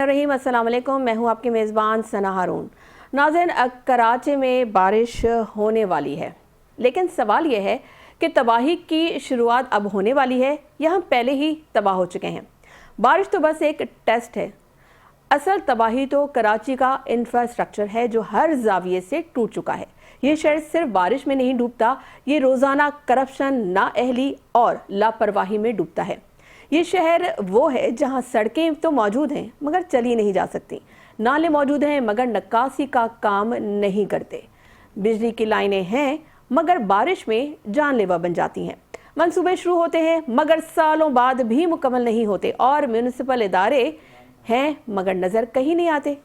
बिस्मिल्लाहिर्रहमानिर्रहीम। अस्सलाम वालेकुम। मैं हूं आपकी मेज़बान सना हारून। नाज़रीन, कराची में बारिश होने वाली है, लेकिन सवाल यह है कि तबाही की शुरुआत अब होने वाली है या हम पहले ही तबाह हो चुके हैं। बारिश तो बस एक टेस्ट है, असल तबाही तो कराची का इंफ्रास्ट्रक्चर है जो हर जाविये से टूट चुका है। ये शहर सिर्फ बारिश में नहीं डूबता, ये रोज़ाना करप्शन, नाअहली और लापरवाही में डूबता है। ये शहर वो है जहाँ सड़कें तो मौजूद हैं मगर चली नहीं जा सकती, नाले मौजूद हैं मगर नक्कासी का काम नहीं करते, बिजली की लाइनें हैं मगर बारिश में जानलेवा बन जाती हैं, मंसूबे शुरू होते हैं मगर सालों बाद भी मुकम्मल नहीं होते, और म्यूनिसिपल इदारे हैं मगर नज़र कहीं नहीं आते।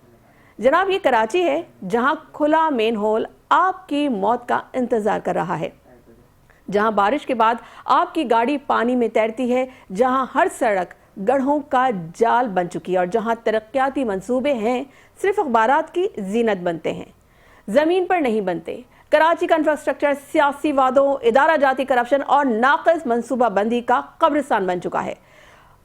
जनाब, ये कराची है जहाँ खुला मेन होल आपकी मौत का इंतज़ार कर रहा है, जहां बारिश के बाद आपकी गाड़ी पानी में तैरती है, जहां हर सड़क गड्ढों का जाल बन चुकी है और जहां तरक्याती मंसूबे हैं सिर्फ अखबारात की जीनत बनते हैं, ज़मीन पर नहीं बनते। कराची का इंफ्रास्ट्रक्चर सियासी वादों, इदारा जाती करप्शन और नाक़िस मंसूबा बंदी का कब्रिस्तान बन चुका है।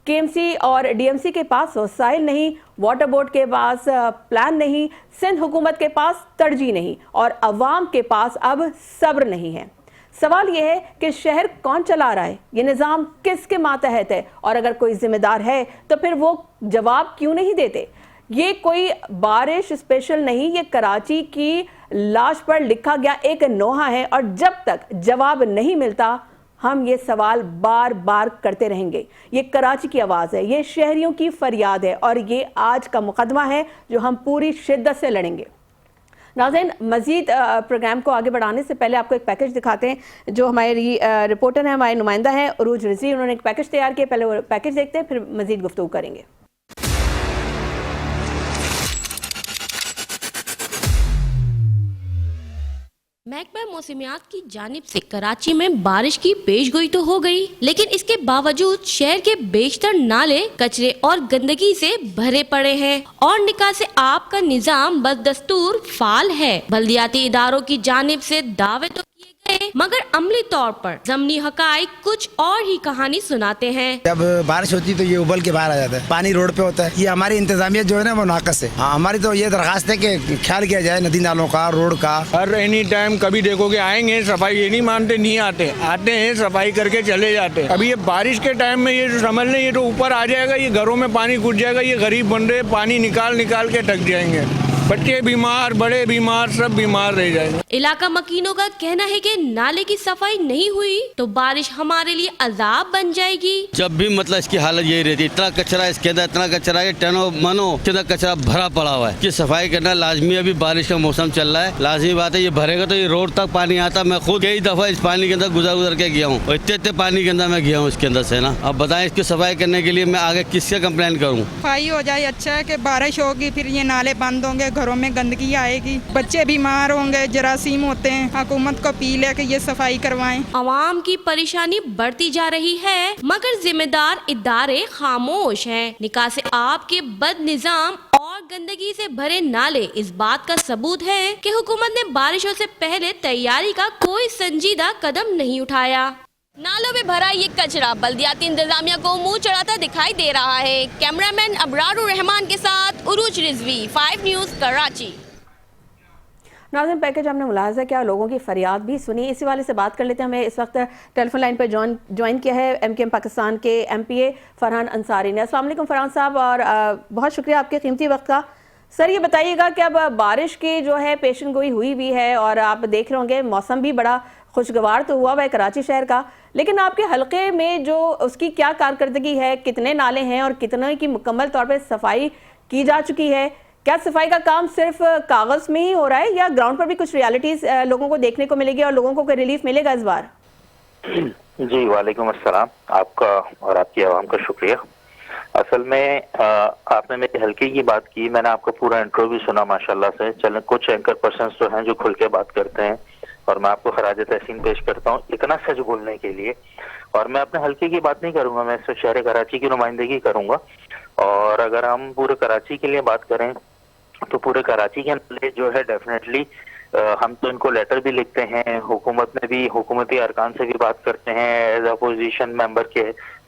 केएमसी और डीएमसी के पास वसाइल नहीं, वाटर बोर्ड के पास प्लान नहीं, सिंध हुकूमत के पास तरजीह नहीं और अवाम के पास अब सब्र नहीं है। सवाल यह है कि शहर कौन चला रहा है, ये निज़ाम किसके मातहत है, और अगर कोई जिम्मेदार है तो फिर वो जवाब क्यों नहीं देते। ये कोई बारिश स्पेशल नहीं, ये कराची की लाश पर लिखा गया एक नोहा है, और जब तक जवाब नहीं मिलता हम ये सवाल बार बार करते रहेंगे। ये कराची की आवाज़ है, ये शहरियों की फरियाद है और ये आज का मुकदमा है जो हम पूरी शिद्दत से लड़ेंगे। नाज़रीन, मज़ीद प्रोग्राम को आगे बढ़ाने से पहले आपको एक पैकेज दिखाते हैं। जो हमारी रिपोर्टर है, हमारे नुमाइंदा है उरूज रिजवी, उन्होंने एक पैकेज तैयार किया। पहले वो पैकेज देखते हैं, फिर मज़ीद गुफ्तगू करेंगे। महकमा मौसमियात की जानिब से कराची में बारिश की पेशगोई तो हो गई, लेकिन इसके बावजूद शहर के बेशतर नाले कचरे और गंदगी से भरे पड़े हैं और निकासी आब का निजाम बदस्तूर फाल है। बल्दियाती इदारों की जानिब से दावे तो किए गए मगर अमली तौर पर ज़मीनी हकाइक कुछ और ही कहानी सुनाते हैं। जब बारिश होती है तो ये उबल के बाहर आ जाता है, पानी रोड पे होता है। ये हमारी इंतजामिया जो है ना वो नाकस है। हमारी तो ये दरखास्त है कि ख्याल किया जाए नदी नालों का, रोड का। हर एनी टाइम कभी देखोगे आएंगे, सफाई ये नहीं मानते, नहीं आते, आते हैं सफाई करके चले जाते हैं। अभी ये बारिश के टाइम में ये जो समझ लें ये तो ऊपर आ जाएगा, ये घरों में पानी घुस जाएगा, ये गरीब बन रहे पानी निकाल निकाल के थक जाएंगे, बच्चे बीमार, बड़े बीमार, सब बीमार रह जाएंगे। इलाका मकीनों का कहना है कि नाले की सफाई नहीं हुई तो बारिश हमारे लिए अजाब बन जाएगी। जब भी मतलब इसकी हालत यही रहती है, इतना कचरा इसके अंदर, इतना कचरा है, टनो मनो कितना कचरा भरा पड़ा हुआ है कि सफाई करना लाजमी। अभी बारिश का मौसम चल रहा है, लाजमी बात है, ये भरेगा तो ये रोड तक पानी आता। मैं खुद कई दफा इस पानी के अंदर गुजर के गया हूँ और इतने पानी के अंदर मैं गया हूँ इसके अंदर से ना। अब बताएं इसकी सफाई करने के लिए मैं आगे किससे कंप्लेन करूँ। सफाई हो जाए, अच्छा है कि बारिश होगी, फिर ये नाले बंद होंगे, घरों में गंदगी आएगी, बच्चे बीमार होंगे, जरासीम होते हैं। हुकूमत को अपील है कि ये सफाई करवाएं। आवाम की परेशानी बढ़ती जा रही है मगर जिम्मेदार इदारे खामोश हैं। निकासी आब के बद निजाम और गंदगी से भरे नाले इस बात का सबूत है कि हुकूमत ने बारिशों से पहले तैयारी का कोई संजीदा कदम नहीं उठाया। नालों में भरा ये कचरा बल्दियाती इंतजामिया को मुंह चढ़ाता दिखाई दे रहा है। कैमरामैन अबरारुर रहमान के साथ उरूज रिजवी, 5 न्यूज़, कराची। नाज़रीन, पैकेज आपने मुलाहजा किया, लोगों की फरियाद भी सुनी, इसी वाले से बात कर लेते हैं। हमें इस वक्त टेलीफोन लाइन पर ज्वाइन किया है एमकेएम पाकिस्तान के एमपीए फरहान अंसारी ने। अस्सलाम वालेकुम फरहान साहब, और बहुत शुक्रिया आपके कीमती वक्त का। सर, ये बताइएगा कि अब बारिश की जो है पेशन गोई हुई भी है और आप देख रहे होंगे मौसम भी बड़ा खुशगवार तो हुआ है कराची शहर का, लेकिन आपके हल्के में जो उसकी क्या कारकर्दगी है, कितने नाले हैं और कितने की मुकम्मल तौर पर सफाई की जा चुकी है? क्या सफाई का काम सिर्फ कागज में ही हो रहा है या ग्राउंड पर भी कुछ रियलिटीज लोगों को देखने को मिलेगी और लोगों को कोई रिलीफ मिलेगा इस बार? जी, वालेकुम अस्सलाम, आपका और आपकी आवाम का शुक्रिया। असल में आपने मेरे हल्के की बात की, मैंने आपका पूरा इंट्रो भी सुना माशाल्लाह से। चलें, कुछ एंकर पर्सन्स जो हैं जो खुल के बात करते हैं और मैं आपको खराज तहसीन पेश करता हूँ इतना सच बोलने के लिए। और मैं अपने हल्के की बात नहीं करूंगा, मैं सिर्फ शहर कराची की नुमाइंदगी करूंगा। और अगर हम पूरे कराची के लिए बात करें तो पूरे कराची के नाले जो है डेफिनेटली हम तो इनको लेटर भी लिखते हैं, हुकूमत में भी, हुकूमती अरकान से भी बात करते हैं एज अपोजिशन मेंबर के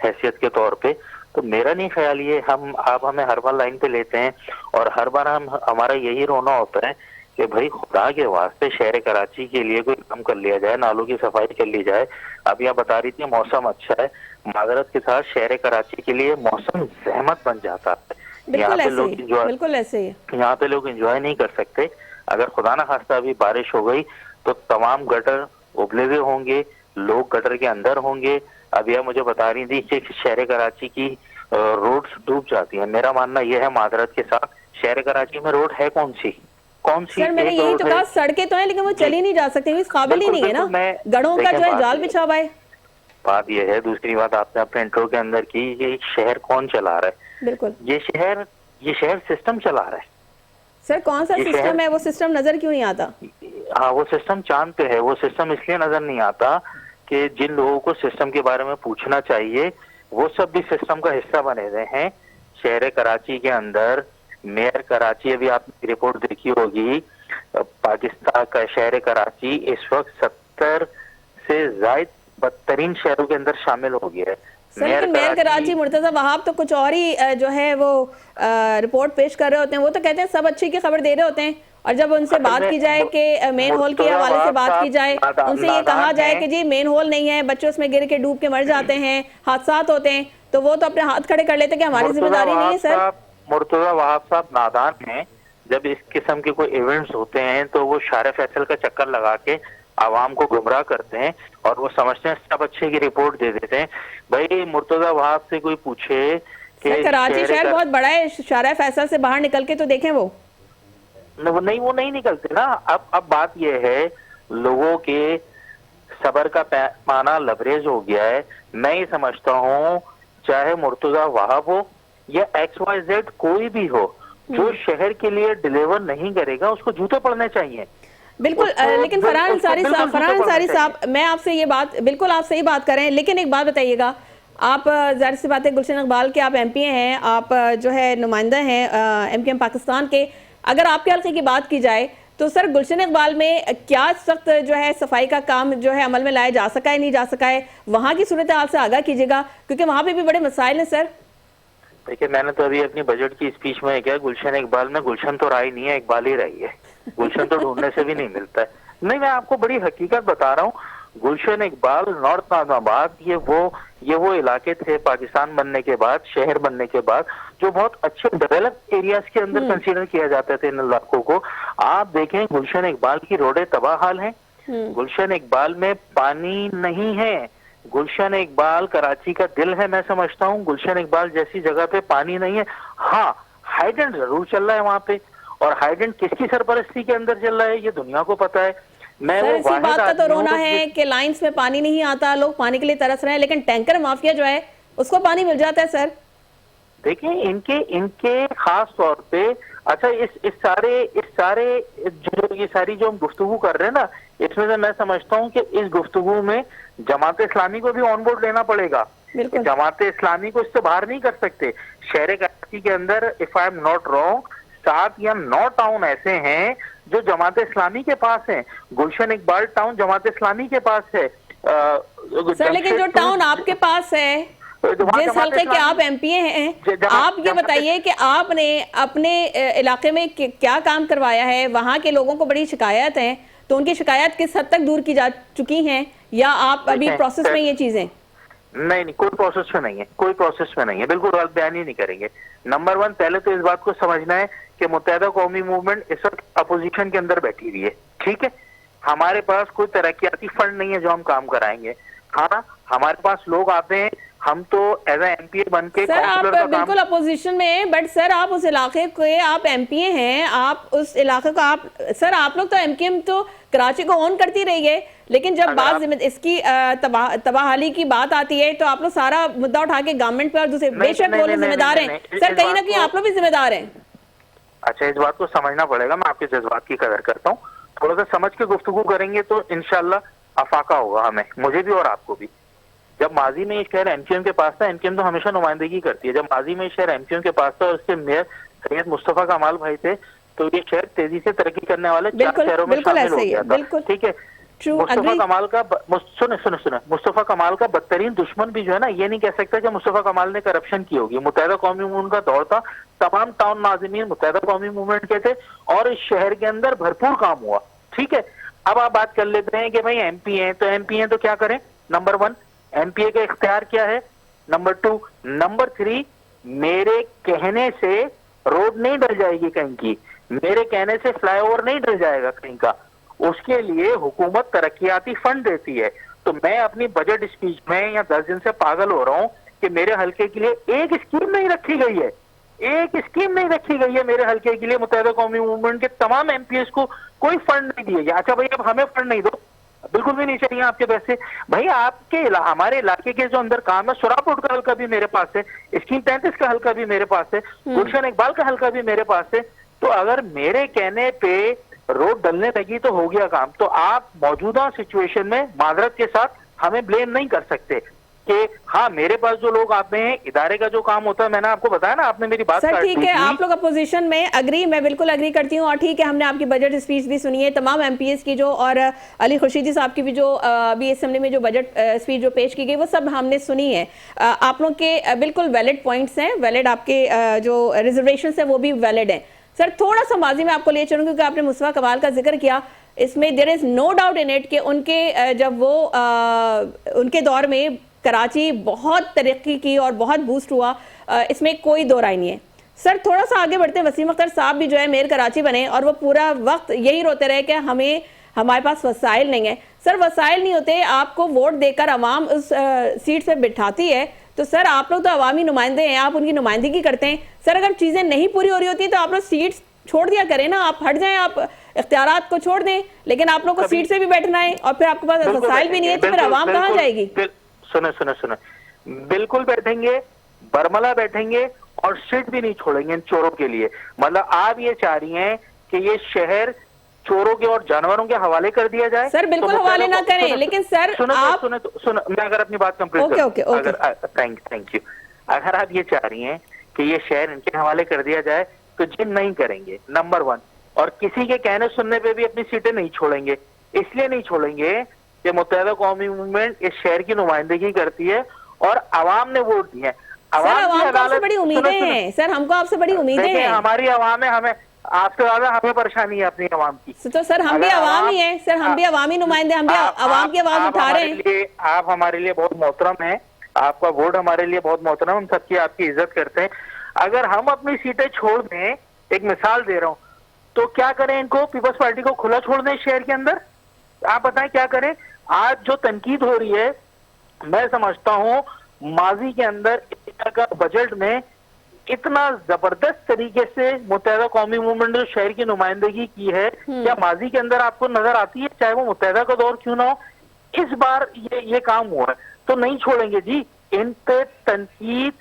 हैसियत के तौर पे। तो मेरा नहीं ख्याल ये आप हमें हर बार लाइन पे लेते हैं और हर बार हमारा यही रोना होता है कि भाई खुदा के वास्ते शहर कराची के लिए कोई काम कर लिया जाए, नालों की सफाई कर ली जाए। अभी आप बता रही थी मौसम अच्छा है, माजरत के साथ शहर कराची के लिए मौसम जहमत बन जाता है। यहाँ पे लोग बिल्कुल ऐसे ही यहाँ पे लोग एंजॉय नहीं कर सकते। अगर खुदा ना खास्ता अभी बारिश हो गई तो तमाम गटर उबले हुए होंगे, लोग गटर के अंदर होंगे। अभी आप मुझे बता रही थी कि शहर कराची की रोड डूब जाती है। मेरा मानना यह है माजरत के साथ, शहर कराची में रोड है कौन सी सर, मैंने यही तो कहा, सड़कें तो हैं लेकिन वो चली नहीं जा सकती, इस काबिल ही नहीं है ना, गढ़ों का जो है जाल बिछा हुआ है। बात यह है, दूसरी बात आपने अपने इंट्रो के अंदर की, ये शहर कौन चला रहा है? बिल्कुल, ये शहर सिस्टम चला रहा है। सर कौन सा सिस्टम है? वो सिस्टम नजर क्यों नहीं आता? हाँ, वो सिस्टम चांद पे है। वो सिस्टम इसलिए नजर नहीं आता कि जिन लोगों को सिस्टम के बारे में पूछना चाहिए वो सब भी सिस्टम का हिस्सा बने हुए हैं। शहर कराची के अंदर मेयर कराची, अभी आपने रिपोर्ट देखी होगी, पाकिस्तान का शहर कराची इस वक्त 70 से ज्यादा बदतरीन शहरों के अंदर शामिल हो गया है। सर लेकिन मेयर कराची मुर्तजा वहाब तो कुछ और ही जो है वो रिपोर्ट पेश कर रहे होते हैं। वो तो कहते हैं सब अच्छी की खबर दे रहे होते हैं, और जब उनसे बात की जाए कि मेन होल के हवाले से बात की जाए, उनसे ये कहा जाए कि जी मेन होल नहीं है, बच्चे उसमें गिर के डूब के मर जाते हैं, हादसात होते हैं, तो वो तो अपने हाथ खड़े कर लेते हैं कि हमारी जिम्मेदारी नहीं है। सर मुर्तजा वहाब साहब नादान हैं। जब इस किस्म के कोई इवेंट्स होते हैं तो वो शारे फैसल का चक्कर लगा के आवाम को गुमराह करते हैं और वो समझते हैं सब अच्छे की रिपोर्ट दे देते हैं। भाई मुर्तजा वहाब से कोई पूछे कि कराची शहर बहुत बड़ा है, शारा फैसल से बाहर निकल के तो देखें, वो नहीं निकलते ना। अब बात यह है, लोगों के सबर का पैमाना लबरेज हो गया है। मैं ये समझता हूँ चाहे मुर्तजा वहाब हो या XYZ कोई भी हो, जो शहर के लिए डिलीवर नहीं करेगा उसको जूते पड़ने चाहिए। बिल्कुल, लेकिन फरहान अंसारी साहब, मैं आपसे ये बात, बिल्कुल आप सही बात कर रहे हैं, लेकिन एक बात बताइएगा, आप जाहिर सी बात है गुलशन इकबाल के आप MP हैं, आप जो है नुमाइंदा हैं MKM पाकिस्तान के। अगर आपके हल्के की बात की जाए तो सर गुलशन इकबाल में क्या इस वक्त जो है सफाई का काम जो है अमल में लाया जा सका है, नहीं जा सका है? वहाँ की सूरत हाल से आगाह कीजिएगा, क्योंकि वहाँ पे भी बड़े मसाइल हैं। सर देखिए, मैंने तो अभी अपनी बजट की स्पीच में क्या, गुलशन इकबाल में गुलशन तो रही नहीं है, इकबाल ही रही है। गुलशन तो ढूंढने से भी नहीं मिलता है। नहीं, मैं आपको बड़ी हकीकत बता रहा हूँ। गुलशन इकबाल, नॉर्थ नाज़ाबाद, ये वो इलाके थे पाकिस्तान बनने के बाद, शहर बनने के बाद, जो बहुत अच्छे डेवलप एरियाज के अंदर कंसीडर किया जाते थे इन इलाकों को। आप देखें गुलशन इकबाल की रोडें तबाह हाल हैं, गुलशन इकबाल में पानी नहीं है, गुलशन इकबाल कराची का दिल है। मैं समझता हूँ गुलशन इकबाल जैसी जगह पे पानी नहीं है। हाँ, हाइडेंट जरूर चल रहा है वहाँ पे, और हाइडेंट किसकी सरपरस्ती के अंदर चल रहा है ये दुनिया को पता है। सर इसी बात का तो रोना है कि लाइंस में पानी नहीं आता, लोग पानी के लिए तरस रहे हैं, लेकिन टैंकर माफिया जो है उसको पानी मिल जाता है। सर देखिए, इनके खास तौर पे, अच्छा इस सारे जो हम गुफ्तगू कर रहे हैं ना, इसमें से मैं समझता हूँ कि इस गुफ्तगू में जमात इस्लामी को भी ऑन बोर्ड लेना पड़ेगा। जमात इस्लामी को इससे बाहर नहीं कर सकते। शहर कराची के अंदर if I am not wrong 7 या 9 टाउन ऐसे हैं जो जमात इस्लामी के पास हैं। गुलशन इकबाल टाउन जमात इस्लामी के पास है। सर लेकिन जो टाउन आपके पास है, जिस हल्के के आप MP हैं, आप ये बताइए कि आपने अपने इलाके में क्या काम करवाया है? वहाँ के लोगों को बड़ी शिकायत है, तो उनकी शिकायत किस हद तक दूर की जा चुकी हैं, या आप अभी प्रोसेस में ये चीजें? नहीं, कोई प्रोसेस में नहीं है, कोई प्रोसेस में नहीं है, बिल्कुल गलत बयान ही नहीं करेंगे। नंबर 1, पहले तो इस बात को समझना है कि मुत्तहिदा कौमी मूवमेंट इस वक्त अपोजिशन के अंदर बैठी हुई है, ठीक है। हमारे पास कोई तरक्याती फंड नहीं है जो हम काम कराएंगे। हाँ, हमारे पास लोग आते हैं, हम तो एज ए MP बन के सर आप बिल्कुल अपोजिशन में हैं, बट सर आप उस इलाके के आप MP हैं, आप उस इलाके को आप लोग तो MKM तो कराची को ऑन करती रही है, लेकिन जब बात इसकी तबाहाली की बात आती है तो आप लोग सारा मुद्दा उठा के गवर्नमेंट पे और दूसरे, बेशक वो लोग जिम्मेदार हैं सर, कहीं ना कहीं आप लोग भी जिम्मेदार हैं। अच्छा, इस बात को समझना पड़ेगा। मैं आपके जज्बात की कदर करता हूँ, थोड़ा सा समझ के गुफ्तगू करेंगे तो इंशाल्लाह अफाका होगा हमें, मुझे भी और आपको भी। जब माजी में ये शहर MKM के पास था, MKM तो हमेशा नुमाइंदगी करती है, जब माजी में ये शहर MKM के पास था और उसके मेयर सैयद मुस्तफा कमाल भाई थे, तो ये शहर तेजी से तरक्की करने वाले 4 शहरों में शामिल हो गया था, ठीक है। True, Mustafa agree. कमाल का सुने मुस्तफा कमाल का बदतरीन दुश्मन भी जो है ना, ये नहीं कह सकता कि मुस्तफा कमाल ने करप्शन की होगी। मुत्तहिदा कौमी मूवमेंट का दौर था, तमाम टाउन नाज़िमीन मुत्तहिदा कौमी मूवमेंट के थे और इस शहर के अंदर भरपूर काम हुआ। ठीक है, अब आप बात कर लेते हैं कि भाई एमपी हैं, तो एमपी हैं तो क्या करें? नंबर 1 एमपीए का इख्तियार क्या है, नंबर 2, नंबर 3 मेरे कहने से रोड नहीं डल जाएगी कहीं की, मेरे कहने से फ्लाईओवर नहीं डल जाएगा कहीं का, उसके लिए हुकूमत तरक्याती फंड देती है। तो मैं अपनी बजट स्पीच में या 10 दिन से पागल हो रहा हूं कि मेरे हल्के के लिए एक स्कीम नहीं रखी गई है, एक स्कीम नहीं रखी गई है मेरे हल्के के लिए। मुत्तहिदा कौमी मूवमेंट के तमाम एमपीएस को कोई फंड नहीं दिए गए। अच्छा भाई, अब हमें फंड नहीं दो, बिल्कुल भी नहीं चाहिए आपके पैसे। भाई आपके हमारे इलाके के जो अंदर काम है, सुरापुर का हल्का भी मेरे पास है, स्कीम 33 का हल्का भी मेरे पास है, गुलशन इकबाल का हल्का भी मेरे पास है। तो अगर मेरे कहने पे रोड डलने लगी तो हो गया काम। तो आप मौजूदा सिचुएशन में माजरत के साथ हमें ब्लेम नहीं कर सकते कि हाँ मेरे पास जो लोग आते हैं, इदारे का जो काम होता है, मैंने आपको बताया ना, आपने मेरी बात सर काट ठीक दी है, थी। आप लोग अपोजिशन में अग्री, मैं बिल्कुल अग्री करती हूँ। और ठीक है, हमने आपकी बजट स्पीच भी सुनी है, तमाम एमपीएस की जो, और अली खुर्शीदी साहब की भी जो अभी असेंबली में जो बजट स्पीच जो पेश की गई, वो सब हमने सुनी है। आप लोग के बिल्कुल वैलिड पॉइंट्स हैं, वैलिड आपके जो रिजर्वेशन है वो भी वैलिड हैं। सर थोड़ा सा माजी में आपको ले चलूँ, क्योंकि आपने मुस्तफा कमाल का जिक्र किया, इसमें there is no doubt in it कि उनके जब वो उनके दौर में कराची बहुत तरक्की की और बहुत बूस्ट हुआ, इसमें कोई दो राय नहीं है। सर थोड़ा सा आगे बढ़ते हैं, वसीम अख्तर साहब भी जो है मेयर कराची बने और वो पूरा वक्त यही रोते रहे कि हमारे पास वसाइल नहीं है। सर वसाइल नहीं होते, आपको वोट देकर अवाम उस सीट पे बिठाती है, तो सर आप लोग तो अवामी नुमाइंदे हैं, आप उनकी नुमाइंदगी करते हैं। सर अगर चीज़ें नहीं पूरी हो रही होती तो आप लोग सीट छोड़ दिया करें ना, आप हट जाएं, आप इख्तियारात को छोड़ दें, लेकिन आप लोग को सीट से भी बैठना है और फिर आपके पास वसाइल भी नहीं है, तो फिर अवाम कहाँ जाएगी? सुने बिल्कुल बैठेंगे, बरमला बैठेंगे और सीट भी नहीं छोड़ेंगे इन चोरों के लिए। मतलब आप ये चाह रही हैं कि ये शहर चोरों के और जानवरों के हवाले कर दिया जाए? सर बिल्कुल हवाले ना करें, लेकिन सर आप मैं अगर अपनी बात कंप्लीट करूं, थैंक यू, अगर आप ये चाह रही हैं कि ये शहर इनके हवाले कर दिया जाए तो जिन नहीं करेंगे, नंबर 1, और किसी के कहने सुनने पे भी अपनी सीटें नहीं छोड़ेंगे। इसलिए नहीं छोड़ेंगे कि मुत्तहिदा कौमी मूवमेंट इस शहर की नुमाइंदगी करती है और अवाम ने वोट दिए हैं। सर अवाम को आपसे बड़ी उम्मीदें हैं, सर हमको आपसे बड़ी उम्मीदें हैं। हमारी अवाम है, हमें आपसे ज्यादा हमें परेशानी है अपनी अवाम की। तो सर हम भी अवाम ही हैं, सर हम भी अवामी नुमाइंदे, हम भी अवाम की आवाज उठा रहे हैं। आप हमारे लिए बहुत मोहतरम हैं, आपका वोट हमारे लिए बहुत मोहतरम, हम सबकी आपकी इज्जत करते हैं। अगर हम अपनी सीटें छोड़ दें, एक मिसाल दे रहा हूं, तो क्या करें? इनको पीपल्स पार्टी को खुला छोड़ दें शहर के अंदर? आप बताएं क्या करें? आज जो तनकीद हो रही है, मैं समझता हूं माजी के अंदर का बजट में इतना जबरदस्त तरीके से मुत्तहिदा कौमी मूवमेंट जो शहर की नुमाइंदगी की है, क्या माजी के अंदर आपको नजर आती है? चाहे वो मुत्तहिदा का दौर क्यों ना हो, इस बार ये काम हुआ है तो नहीं छोड़ेंगे जी। इन पे तनकीद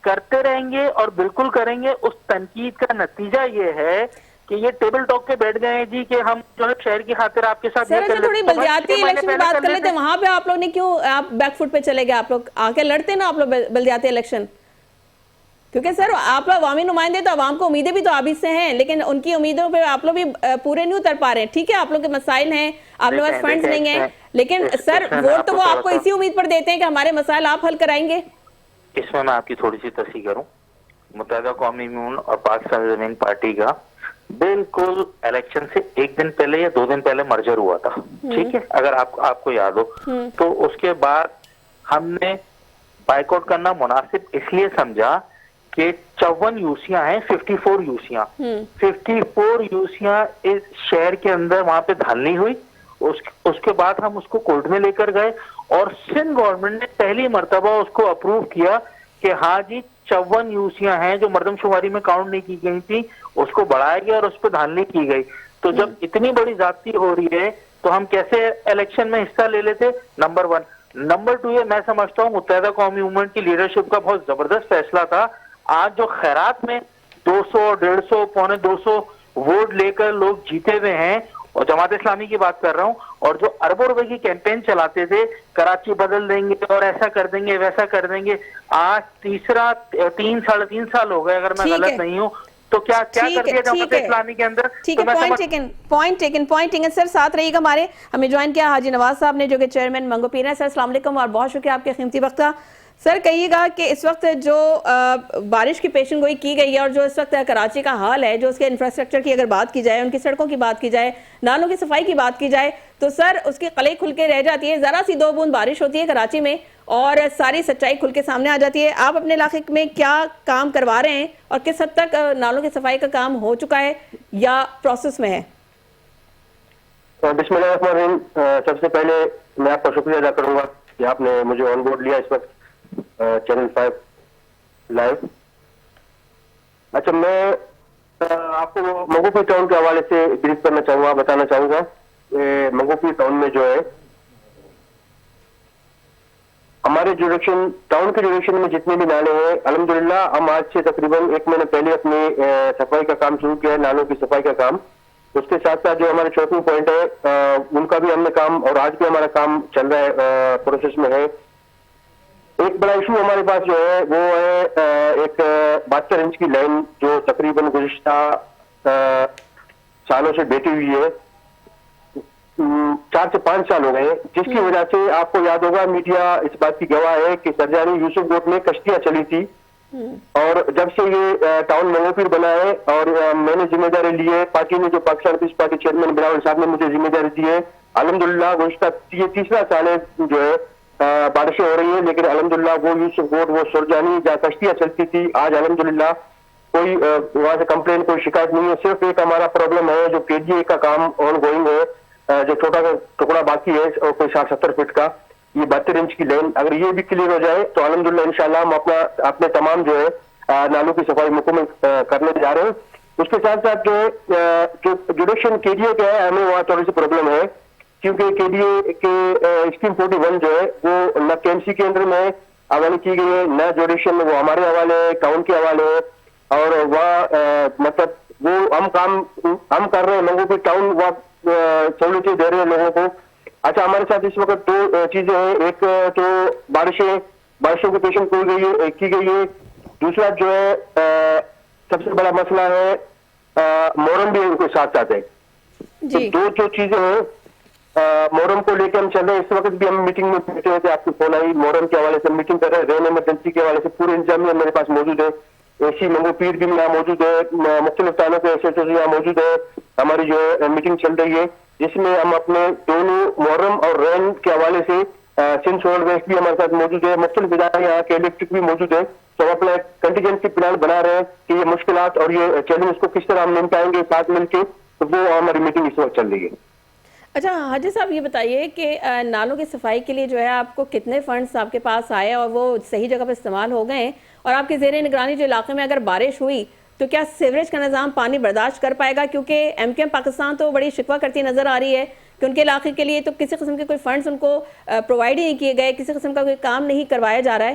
करते रहेंगे और बिल्कुल करेंगे। उस तनकीद का नतीजा ये है कि ये टेबल टॉक पे बैठ गए हैं जी कि हम जो है शहर की खातिर आपके साथ सर थोड़ी बलदियाती इलेक्शन की बात कर लेते हैं, वहां पे आप लोग ने क्यों आप बैकफुट पे चले गए? आप लोग आके लड़ते ना आप लोग बलदियाती इलेक्शन, क्योंकि सर आप लोग अवामी नुमाइंदे, तो अवाम को उम्मीदें भी तो आप से हैं, लेकिन उनकी उम्मीदों पे आप लोग भी पूरे नहीं उतर पा रहे हैं। ठीक है, आप लोग के मसाइल हैं, आप लोग पास फंड्स नहीं है, लेकिन सर वोट तो वो आपको इसी उम्मीद पर देते हैं कि हमारे मसाइल आप हल कराएंगे। इसमें मैं आपकी थोड़ी सी तस्दीक करूं, मुत्तहिदा कौमी मूवमेंट और पाकिस्तान ज़मीन पार्टी का बिल्कुल इलेक्शन से एक दिन पहले या 2 दिन पहले मर्जर हुआ था। ठीक है, अगर आपको याद हो तो उसके बाद हमने बाइकआउट करना मुनासिब इसलिए समझा कि 54 यूसियां हैं, 54 यूसियां 54 यूसियां इस शहर के अंदर वहां पे धालनी हुई। उसके बाद हम उसको कोर्ट में लेकर गए और सिंध गवर्नमेंट ने पहली मर्तबा उसको अप्रूव किया कि हाँ जी 54 यूसियां हैं जो मर्दमशुमारी में काउंट नहीं की गई थी, उसको बढ़ाया गया और उस पर धालनी की गई। तो जब इतनी बड़ी जाती हो रही है तो हम कैसे इलेक्शन में हिस्सा ले लेते? नंबर 1। नंबर 2, ये मैं समझता हूँ मुत्तहिदा कौमी मूवमेंट की लीडरशिप का बहुत जबरदस्त फैसला था। आज जो खैरात में 200, 150, पौने 200 वोट लेकर लोग जीते हुए हैं, और जमात इस्लामी की बात कर रहा हूँ, और जो अरबों रुपए की कैंपेन चलाते थे, कराची बदल देंगे और ऐसा कर देंगे वैसा कर देंगे, आज 3 साढ़े 3 साल हो गए अगर मैं गलत नहीं हूँ, तो क्या क्या ठीक कर दिया है, जमात ठीक है। इस्लामी के अंदर? ठीक तो है, मैं पॉइंट समझ- टेकन सर। साथ रहिएगा हमारे, हमें ज्वाइन किया हाजी नवाज साहब ने, जो कि चेयरमैन मंगो पीर है। सर अस्सलाम वालेकुम और बहुत शुक्रिया आपके कीमती वक्त का। सर कहिएगा कि इस वक्त जो बारिश की पेशन गोई की गई है और जो इस वक्त कराची का हाल है, जो उसके इंफ्रास्ट्रक्चर की अगर बात की जाए, उनकी सड़कों की बात की जाए, नालों की सफाई की बात की जाए, तो सर उसकी कलई खुल के रह जाती है। ज़रा सी 2 बूंद बारिश होती है कराची में और सारी सच्चाई खुल के सामने आ जाती है। आप अपने इलाके में क्या काम करवा रहे हैं और किस हद तक नालों की सफाई का काम हो चुका है या प्रोसेस में है? बिस्मिल्लाहिर्रहमानिर्रहीम। सबसे पहले मैं आपका शुक्रिया अदा करूंगा कि आपने मुझे ऑन बोर्ड लिया इस वक्त चैनल 5 लाइव। अच्छा, मैं आपको मंगोपीर टाउन के हवाले से ब्रीफ करना चाहूंगा, बताना चाहूंगा। मंगोपीर टाउन में जो है हमारे डायरेक्शन, टाउन के डायरेक्शन में जितने भी नाले हैं, अल्हम्दुलिल्लाह हम आज से तकरीबन 1 महीने पहले अपनी सफाई का काम शुरू किया है, नालों की सफाई का काम। उसके साथ साथ जो हमारे चौकिंग पॉइंट है उनका भी हमने काम, और आज भी हमारा काम चल रहा है, प्रोसेस में है। एक बड़ा इशू हमारे पास जो है वो है एक 72 इंच की लाइन जो तकरीबन गुज़िश्ता सालों से बैठी हुई है, 4 से 5 साल हो गए, जिसकी वजह से आपको याद होगा, मीडिया इस बात की गवाह है कि सरजानी यूसुफ गोट में कश्तियां चली थी। और जब से ये टाउन मंगोपीर बना है और मैंने जिम्मेदारी ली है, पार्टी ने, जो Pakistan peace party chairman Bilawal साहब ने मुझे जिम्मेदारी दी है, अल्हम्दुलिल्लाह गुज़िश्ता ये 3रा साल है जो है बारिशें हो रही है, लेकिन अल्हम्दुलिल्लाह वो यूसुफ गोट, वो सुरजानी जहाँ कश्तियां चलती थी, आज अल्हम्दुलिल्लाह कोई वहां से कंप्लेन, कोई शिकायत नहीं है। सिर्फ एक हमारा प्रॉब्लम है जो केडीए का काम ऑन गोइंग है, जो छोटा टुकड़ा बाकी है और कोई 60-70 फीट का, ये 72 इंच की लाइन, अगर ये भी क्लियर हो जाए तो अल्हम्दुलिल्लाह इंशाल्लाह हम अपने तमाम जो है नालों की सफाई मुकम्मल करने जा रहे हैं। उसके साथ साथ जो जो जुडिशन केडीए का है, हमें वहाँ थोड़ी सी प्रॉब्लम है, क्योंकि केडीए के स्कीम 41 जो है वो न केएमसी के अंदर में हवाले की गई है, न जुडिशन वो हमारे हवाले है, टाउन के हवाले है, और वह मतलब वो हम कर रहे हैं, लोगों को टाउन वह सहूलतें दे रहे हैं लोगों को। अच्छा, हमारे साथ इस वक्त 2 चीजें हैं, एक तो बारिशों की पेशन की गई है, दूसरा जो है सबसे बड़ा मसला है मोहर्रम भी उनके साथ साथ है। तो 2 जो चीजें हैं, मोहर्रम को लेकर हम चल रहे हैं। इस वक्त भी हम मीटिंग में बैठे हुए थे, आपकी फोन आई, मोहर्रम के हवाले से मीटिंग कर रहे हैं, रेन इमरजेंसी के हवाले से पूरे इंतजामिया मेरे पास मौजूद है, एसी मंगोपीर भी यहाँ मौजूद है, मुख्तलिफ थानों के एसएचओ यहाँ मौजूद है। हमारी जो है मीटिंग चल रही है, जिसमें हम अपने दोनों मोहर्रम और रेन के हवाले से सिंध सोलर वेस्ट भी हमारे साथ मौजूद है, मुख्तलिफ इदारे यहाँ के इलेक्ट्रिक भी मौजूद है। तो हम अपना कंटीजेंसी प्लान बना रहे हैं कि ये मुश्किलात और ये चैलेंज को किस तरह हम निपटाएंगे साथ मिलकर, तो वो हमारी मीटिंग इस वक्त चल रही है। अच्छा हाजी साहब, ये बताइए कि नालों की सफाई के लिए जो है आपको कितने फंड्स आपके पास आए और वो सही जगह पर इस्तेमाल हो गए, और आपके ज़ेरे निगरानी जो इलाके में अगर बारिश हुई तो क्या सीवरेज का निज़ाम पानी बर्दाश्त कर पाएगा? क्योंकि एमकेएम पाकिस्तान तो बड़ी शिकवा करती नज़र आ रही है कि उनके इलाके के लिए तो किसी किस्म के कोई फंड्स उनको प्रोवाइड ही नहीं किए गए, किसी किस्म का कोई काम नहीं करवाया जा रहा है।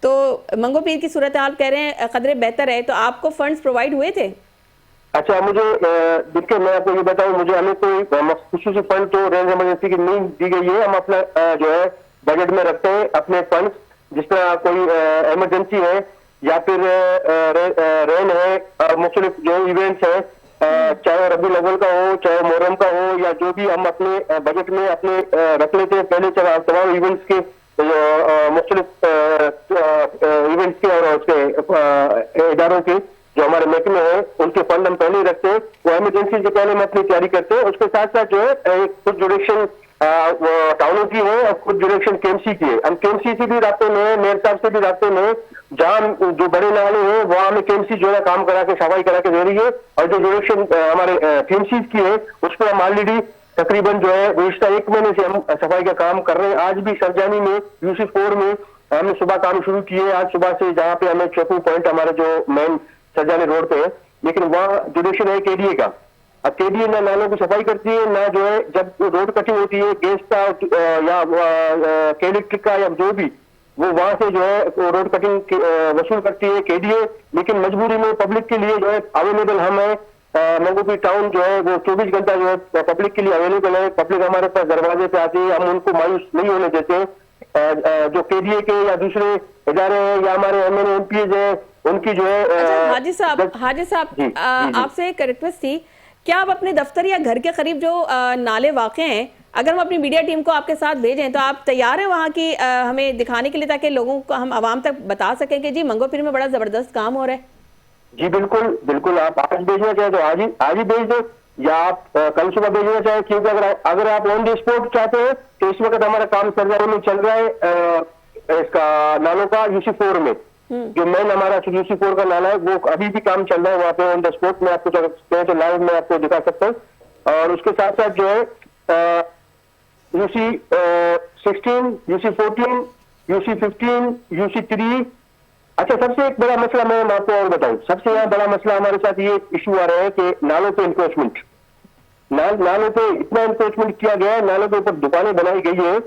तो मंगोपीर की सूरत हाल कह रहे हैं कदरे बेहतर है, तो आपको फंड्स प्रोवाइड हुए थे? अच्छा, मुझे देखिए, मैं आपको ये बताऊं, मुझे हमें कोई खुसूसी फंड तो रेंज इमरजेंसी की नहीं दी गई है। हम अपना जो है बजट में रखते हैं अपने फंड, जिस तरह कोई इमरजेंसी है या फिर रेन है, मुख्तलिफ जो इवेंट्स है, चाहे रबी अव्वल का हो, चाहे मुहर्रम का हो, या जो भी हम अपने बजट में अपने रख लेते हैं पहले तमाम इवेंट्स के, मुख्तलिफ इवेंट्स के और उसके इदारों के जो हमारे महकमे हैं उनके फंड हम पहले ही रखते हैं। वो इमरजेंसी से पहले हम अपनी तैयारी करते हैं। उसके साथ साथ जो है कुछ डायरेक्शन टाउनों की है और कुछ डायरेक्शन केएमसी की है। हम केएमसी से भी रास्ते में, मेयर साहब से भी रास्ते में, जहाँ जो बड़े नाले हैं वहाँ हमें केएमसी जो है काम करा के, सफाई करा के दे रही है, और जो डायरेक्शन हमारे केएमसी की है उस पर हम ऑलरेडी तकरीबन जो है गुज़िश्ता 1 महीने से हम सफाई का काम कर रहे हैं। आज भी सरजानी में, यूसुफपुर में हमने सुबह काम शुरू किए, आज सुबह से, जहाँ पे हमें चौकिंग पॉइंट हमारे जो मेन सरजानी रोड पे है, लेकिन वहाँ डायरेक्शन है केडीए का। अब केडीए ना नालों की सफाई करती है, ना जो है जब रोड कटिंग होती है गैस का या के इलेक्ट्रिक का या जो भी, वो वहां से जो है रोड कटिंग वसूल करती है केडीए। लेकिन मजबूरी में पब्लिक के लिए जो है अवेलेबल हम है, मंगोपीर टाउन जो है वो 24 घंटा जो है पब्लिक के लिए अवेलेबल है। पब्लिक हमारे पास दरवाजे पे आती है, हम उनको मायूस नहीं होने देते। जो केडीए के या दूसरे इदारे हैं या हमारे एमएनए एमपीज है उनकी जो है अच्छा हाजी साहब जी, जी। आपसे एक रिक्वेस्ट थी, क्या आप अपने दफ्तर या घर के करीब जो नाले वाक़े हैं, अगर हम अपनी मीडिया टीम को आपके साथ भेजें तो आप तैयार हैं वहाँ की हमें दिखाने के लिए, ताकि लोगों को हम आवाम तक बता सकें कि जी मंगोपीर में बड़ा ज़बरदस्त काम हो रहा है? जी बिल्कुल बिल्कुल, आप आज भेजना चाहे तो आज ही भेज दो, या आप कल सुबह भेजना चाहे, क्योंकि अगर आप ऑन द स्पॉट चाहते हैं तो इस वक्त हमारा काम सरदारी में चल रहा है इसका नालों का UC4 में, जो मेन हमारा UC4 का नाला है वो अभी भी काम चल रहा है वहाँ पे ऑन द स्पॉट। मैं आपको तो लाइव में आपको दिखा सकता हूँ। और उसके साथ साथ जो है UC16, UC14, UC15, UC3। अच्छा, सबसे एक बड़ा मसला मैं आपको और बताऊं, सबसे यहाँ बड़ा मसला हमारे साथ ये इशू आ रहा है कि नालों पे इंक्रोचमेंट, नालों पे इतना इंक्रोचमेंट किया गया है, नालों के ऊपर दुकानें बनाई गई है।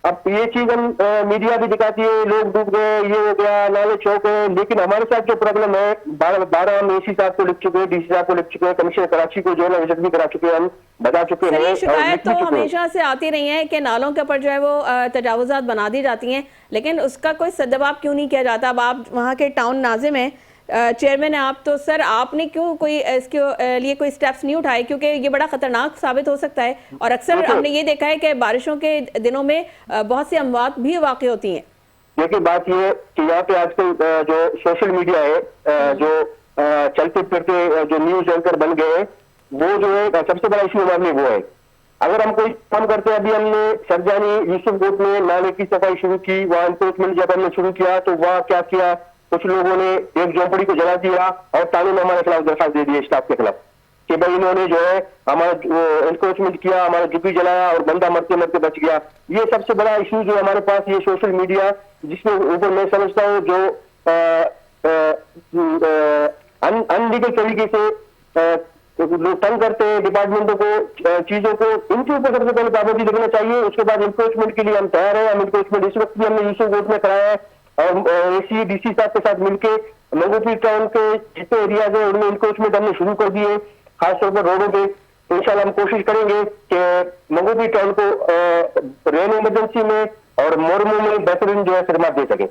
अब ये चीज हम मीडिया भी दिखाती है, लोग डूब गए, ये हो गया, नाले चौक है, लेकिन हमारे साथ जो प्रॉब्लम है 12 हम AC साहब को लिख चुके हैं, DC साहब को लिख चुके हैं, कमिश्नर कराची को जो है ना विजिट भी करा चुके हैं, हम बता चुके सर, हैं। ये और शिकायत लिख तो भी चुके हैं। हमेशा से आती रही है कि नालों के ऊपर जो है वो तजावुजात बना दी जाती हैं, लेकिन उसका कोई सद्जवाब क्यों नहीं किया जाता? अब आप वहाँ के टाउन नाजिम हैं, चेयरमैन है आप, तो सर आपने क्यों कोई इसके लिए कोई स्टेप्स नहीं उठाए? क्योंकि ये बड़ा खतरनाक साबित हो सकता है, और अक्सर हमने ये देखा है कि बारिशों के दिनों में बहुत सी अमवात भी वाक़ होती हैं। देखिए, बात ये है कि यहाँ पे आजकल जो सोशल मीडिया है, जो चलते फिरते जो न्यूज एंकर बन गए हैं, वो जो है सबसे बड़ा इशू हमारे लिए वो है। अगर हम कोई काम करते हैं, अभी हमने सरजानी यूसुफकोट में नाले की सफाई शुरू की, वहाँ एनक्रोचमेंट जब हमने शुरू किया तो वहाँ क्या किया, कुछ लोगों ने एक झोपड़ी को जला दिया और थाने में हमारे खिलाफ दरखास्त दे दी स्टाफ के खिलाफ कि भाई इन्होंने जो है हमारा एनक्रोचमेंट किया, हमारा जुब्बी जलाया और बंदा मरते मरते बच गया। ये सबसे बड़ा इशू जो हमारे पास, ये सोशल मीडिया जिसमें ऊपर मैं समझता हूँ जो अनलीगल तरीके से लोग तंग करते हैं डिपार्टमेंटों को, चीजों को, इनके ऊपर सबसे पहले पाबंदी लगना चाहिए। उसके बाद एनक्रोचमेंट के लिए हम तैयार हैं। हम एनक्रोचमेंट इस वक्त भी हमने यूसुफकोट में कराया है और AC DC साहब के साथ मिलकर मंगोपीर टाउन के जितने एरियाज है उनमें एनक्रोचमेंट हमने शुरू कर दिए, खासतौर पर रोडों पे। इंशाल्लाह हम कोशिश करेंगे कि मंगोपीर टाउन को रेन इमरजेंसी में और मोरमू में बेहतरीन जो है खिदमत दे सके।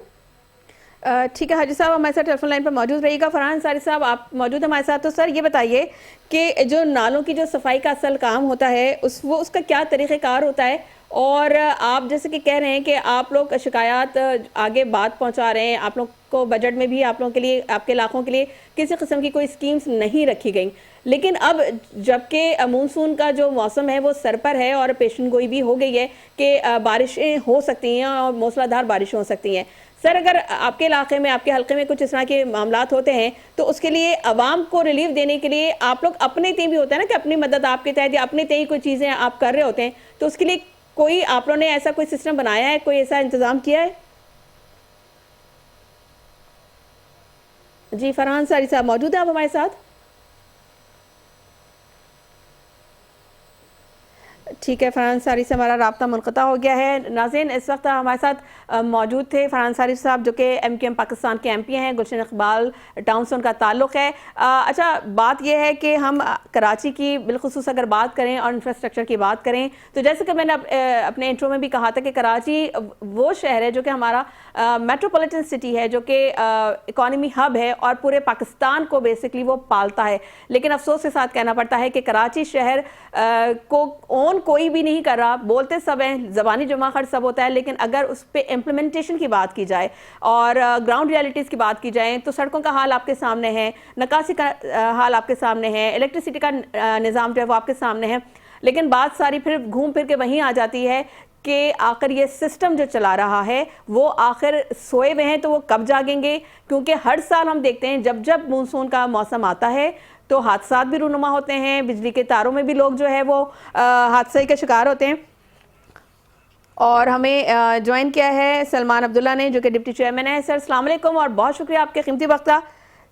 ठीक है हाजी साहब, हमारे साथ टेलीफोन लाइन पर मौजूद रहिएगा। फरहान अंसारी साहब आप मौजूद हमारे साथ। तो सर ये बताइए कि जो नालों की जो सफाई का असल काम होता है उसका क्या तरीक़ेकार होता है, और आप जैसे कि कह रहे हैं कि आप लोग शिकायत आगे बात पहुंचा रहे हैं, आप लोग को बजट में भी आप लोगों के लिए, आपके इलाकों के लिए किसी किस्म की कोई स्कीम्स नहीं रखी गई, लेकिन अब जबकि मानसून का जो मौसम है वो सर पर है और पेशन गोई भी हो गई है कि बारिशें हो सकती हैं और मूसलाधार बारिशें हो सकती हैं। सर अगर आपके इलाके में, आपके हल्के में कुछ इस तरह के मामलात होते हैं तो उसके लिए आवाम को रिलीफ देने के लिए आप लोग अपने तय भी होता है ना कि अपनी मदद आपके तहत या अपने तय कोई चीज़ें आप कर रहे होते हैं, तो उसके लिए कोई आप लोगों ने ऐसा कोई सिस्टम बनाया है, कोई ऐसा इंतज़ाम किया है? जी फरहान अंसारी साहब मौजूद है आप हमारे साथ? ठीक है, फरहान अंसारी से हमारा राब्ता मुनक़ता हो गया है। नाज़रीन, इस वक्त हमारे साथ मौजूद थे फरहान अंसारी साहब जो कि MQM पाकिस्तान के MP हैं, गुलशन इकबाल टाउन से उनका ताल्लुक़ है। अच्छा, बात यह है कि हम कराची की बिलखुसूस अगर बात करें और इंफ्रास्ट्रक्चर की बात करें तो जैसे कि मैंने अपने इंट्रो में भी कहा था कि कराची वो शहर है जो कि हमारा मेट्रोपॉलिटन सिटी है, जो कि इकॉनमी हब है और पूरे पाकिस्तान को बेसिकली वो पालता है। लेकिन अफसोस के साथ कहना पड़ता है कि कराची शहर को ओन कोई भी नहीं कर रहा। बोलते सब हैं, ज़बानी जमा खर्च सब होता है, लेकिन अगर उस पर इम्प्लीमेंटेशन की बात की जाए और ग्राउंड रियलिटीज़ की बात की जाए तो सड़कों का हाल आपके सामने है, निकासी का हाल आपके सामने है, इलेक्ट्रिसिटी का निज़ाम जो है वो आपके सामने है। लेकिन बात सारी फिर घूम फिर के वहीं आ जाती है कि आखिर ये सिस्टम जो चला रहा है वो आखिर सोए हुए हैं तो वो कब जागेंगे? क्योंकि हर साल हम देखते हैं जब जब मानसून का मौसम आता है तो हादसात भी रूनुमा होते हैं, बिजली के तारों में भी लोग जो है वो हादसे के शिकार होते हैं। और हमें ज्वाइन किया है सलमान अब्दुल्ला ने जो कि डिप्टी चेयरमैन है। सर अस्सलाम वालेकुम और बहुत शुक्रिया आपके कीमती वक्त का।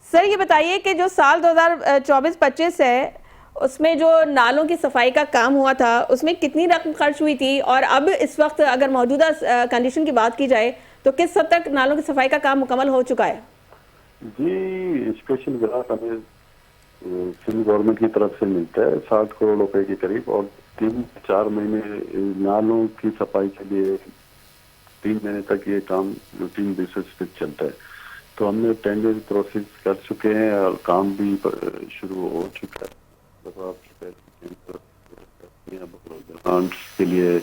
सर ये बताइए कि जो साल 2024-25 है उसमें जो नालों की सफाई का काम हुआ था उसमें कितनी रकम खर्च हुई थी, और अब इस वक्त अगर मौजूदा कंडीशन की बात की जाए तो किस हद तक नालों की सफाई का काम मुकम्मल हो चुका है? जी, स्पेशल ग्रांट हमें सिंध गवर्नमेंट की तरफ से मिलता है 60 करोड़ रुपए के करीब, और 3-4 महीने नालों की सफाई के लिए 3 महीने तक ये काम रूटीन बेसिस पे चलता है। तो हमने टेंडर प्रोसेस कर चुके हैं और काम भी शुरू हो चुका है। ग्रांट्स के लिए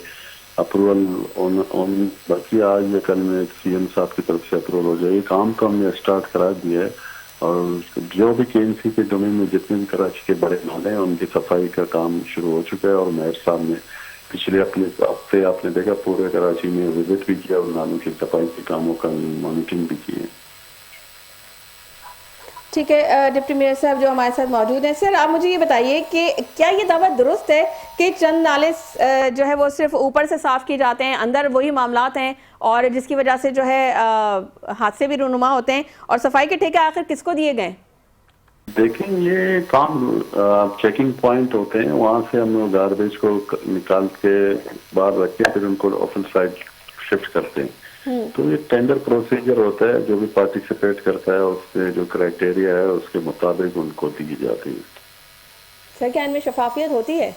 अप्रूवल ऑन बाकी आज या कल में सीएम साहब की तरफ से अप्रूवल हो जाएगी। काम तो हमने स्टार्ट करा दिया है और जो भी केएमसी के डोमेन में जितने भी कराची के बड़े नाले हैं उनकी सफाई का काम शुरू हो चुका है। और मेयर साहब ने पिछले अपने हफ्ते आपने देखा पूरे कराची में विजिट भी किया और नालों की सफाई के कामों का मॉनिटरिंग भी की है। ठीक है, डिप्टी मेयर साहब जो हमारे साथ मौजूद हैं, सर आप मुझे ये बताइए कि क्या ये दावा दुरुस्त है कि चंद नाले जो है वो सिर्फ ऊपर से साफ किए जाते हैं, अंदर वही मामलात हैं और जिसकी वजह से जो है हादसे भी रूनुमा होते हैं, और सफाई के ठेके आखिर किसको दिए गए? देखिए ये काम चेकिंग पॉइंट होते हैं, वहाँ से हम लोग गार्बेज को निकाल के बाहर रख के फिर उनको ऑफिस साइड शिफ्ट करते हैं। तो ये टेंडर प्रोसीजर होता है, जो भी पार्टिसिपेट करता है उसके जो क्राइटेरिया है उसके मुताबिक उनको दी जाती है। सर क्या इनमें शफाफियत होती है?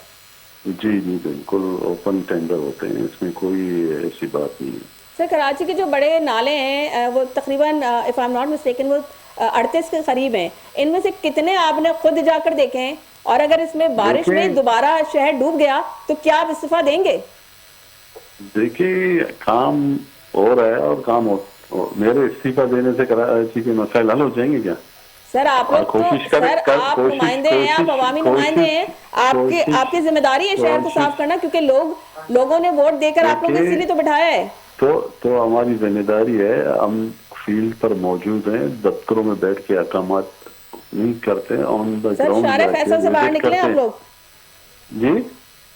जी जी बिल्कुल ओपन टेंडर होते हैं, इसमें कोई ऐसी बात नहीं है। सर कराची के जो बड़े नाले हैं वो तकरीबन if I am not mistaken वो 38 के करीब हैं, इनमें से कितने आपने खुद जाकर देखे हैं? और अगर इसमें बारिश में दोबारा शहर डूब गया तो क्या आप इस्तीफा देंगे? देखिए काम हो रहा है और काम मेरे इस्तीफा देने से कराची के मसाइल हल हो जाएंगे क्या? सर आप लोग तो आप नुमाइंदे हैं, आप अवामी नुमाइंदे हैं, आपकी जिम्मेदारी है शहर को साफ करना, क्योंकि लोगों ने वोट देकर आप लोग इसीलिए तो बिठाया है। तो हमारी जिम्मेदारी है, हम फील्ड पर मौजूद हैं, दफ्तरों में बैठ के अहकामात नहीं करते हैं, ऑन द ग्राउंड शार फैसल से बाहर निकले आप लोग? जी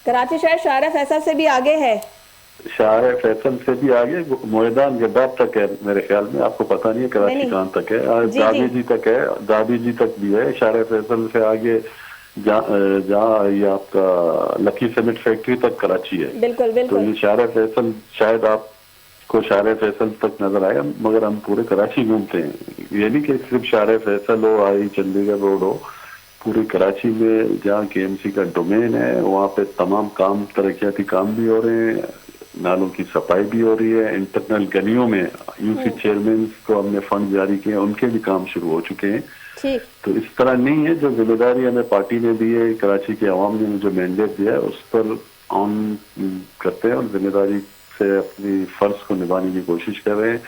कराची शहर शार फैसल से भी आगे है, शार फैसल से भी आगे मैदान गद्दाफ तक है मेरे ख्याल में, आपको पता नहीं है कराची कहाँ तक है, दादी जी तक है, दादी जी तक भी है, शार फैसल से आगे जहाँ ये आपका लकी सीमेंट फैक्ट्री तक कराची है। बिल्कुल बिल्कुल। तो ये शार फैसल शायद आपको शार फैसल तक नजर आएगा, मगर हम पूरे कराची घूमते हैं, ये नहीं कि सिर्फ शार फैसल हो, आई चंडीगढ़ रोड हो, पूरी कराची में जहाँ केएमसी का डोमेन है वहाँ पे तमाम काम तरक्याती काम भी हो रहे हैं, नालों की सफाई भी हो रही है, इंटरनल गलियों में यूसी चेयरमैन को हमने फंड जारी किए, उनके भी काम शुरू हो चुके हैं। तो इस तरह नहीं है, जो जिम्मेदारी हमें पार्टी ने दी है, कराची के अवाम ने जो मैंडेट दिया है उस पर ऑन करते हैं और जिम्मेदारी से अपनी फर्ज को निभाने की कोशिश कर रहे हैं।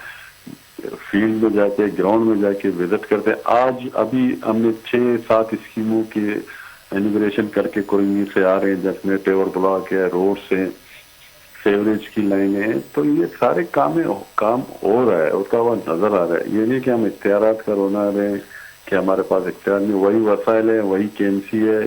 फील्ड में जाके ग्राउंड में जाके विजिट करते हैं। आज अभी हमने 6-7 स्कीमों के इनॉग्रेशन करके कुरंगी से आ रहे हैं, जिसमें पेवर ब्लॉक है, रोड से सेवरेज की लाइनें हैं, तो ये सारे काम हो रहा है, उसका वह नजर आ रहा है। ये नहीं कि हम इख्तियारात का रोना रहे हैं कि हमारे पास इख्तियार नहीं, वही वसाइल है, वही केएमसी है,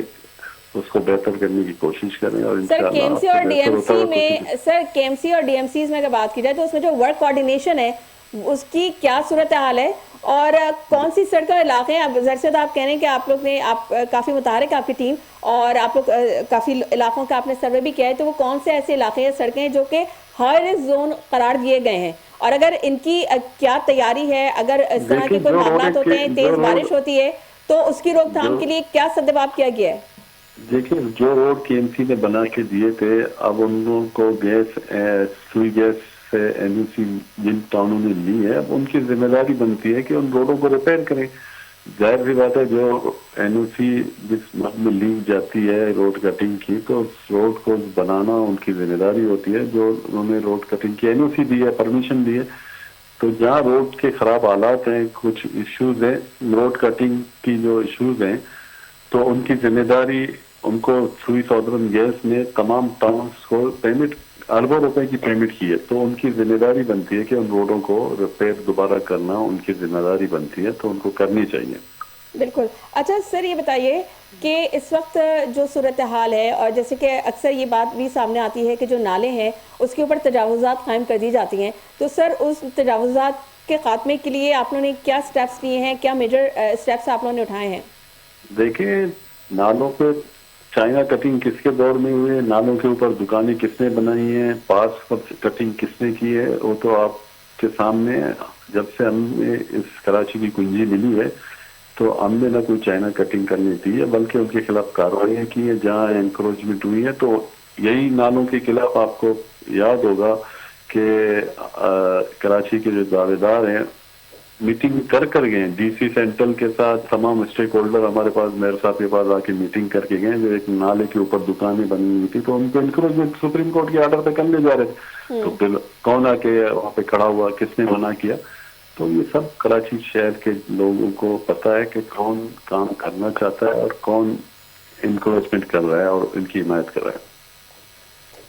उसको बेहतर करने की कोशिश करें। और सर केएमसी और डीएमसी में, सर केएमसी और डीएमसीज में अगर बात की जाए तो उसमें जो वर्क कोऑर्डिनेशन है उसकी क्या सूरत हाल है और कौन सी सड़कें और इलाके हैं? अब जैसे तो आप कह रहे हैं कि आप लोग ने काफ़ी मुतारिक आपकी टीम और आप लोग काफ़ी इलाकों का आपने सर्वे भी किया है, तो वो कौन से ऐसे इलाके या सड़कें हैं जो कि हाई रिस्क जोन करार दिए गए हैं, और अगर इनकी क्या तैयारी है, अगर इस तरह के कोई मामला होते हैं, तेज बारिश होती है, तो उसकी रोकथाम के लिए क्या सद्देबाब किया गया है? देखिए जो रोड केएमसी ने बना के दिए थे, अब उन लोगों को सुई गैस से एनओसी जिन टाउनों ने ली है, अब उनकी जिम्मेदारी बनती है कि उन रोडों को रिपेयर करें। जाहिर सी बात है, जो एनओसी जिस मद में ली जाती है रोड कटिंग की, तो उस रोड को बनाना उनकी जिम्मेदारी होती है। जो उन्होंने रोड कटिंग की एनओसी दी है, परमिशन दी है, तो जहाँ रोड के खराब हालात हैं, कुछ इश्यूज हैं, रोड कटिंग की जो इश्यूज हैं, तो उनकी जिम्मेदारी उनको सुई सौदरन गैस ने तमाम टाउन्स को पेमेंट अरबों रुपए की पेमेंट की है, तो उनकी जिम्मेदारी बनती है कि उन रोडों को रिपेयर दोबारा करना उनकी जिम्मेदारी बनती है, तो उनको करनी चाहिए। बिल्कुल। अच्छा सर ये बताइए कि इस वक्त जो सूरत हाल है, और जैसे कि अक्सर ये बात भी सामने आती है कि जो नाले हैं उसके ऊपर तजावुज़ात कायम कर दी जाती हैं, तो सर उस तजावुज़ात के खात्मे के लिए आप लोगों ने क्या स्टेप्स लिए हैं, क्या मेजर स्टेप्स आप लोगों ने उठाए हैं? देखिए नालों पे चाइना कटिंग किसके दौर में हुई है, नालों के ऊपर दुकानें किसने बनाई हैं, पास पर कटिंग किसने की है, वो तो आपके सामने। जब से हमें इस कराची की कुंजी मिली है तो हमने ना कोई चाइना कटिंग करनी दी है, बल्कि उनके खिलाफ कार्रवाई की है जहाँ एनक्रोचमेंट हुई है। तो यही नालों के खिलाफ आपको याद होगा कि कराची के जो दावेदार हैं मीटिंग कर गए, डीसी सेंट्रल के साथ तमाम स्टेक होल्डर हमारे पास मेयर साहब के पास आके मीटिंग करके गए। जो एक नाले के ऊपर दुकानें बनी हुई थी तो उनको इंक्रोचमेंट सुप्रीम कोर्ट के ऑर्डर पे करने जा रहे थे, तो फिर कौन आके वहाँ पे खड़ा हुआ, किसने मना किया? तो ये सब कराची शहर के लोगों को पता है कि कौन काम करना चाहता है और कौन इंक्रोचमेंट कर रहा है और इनकी हिमायत कर रहा है।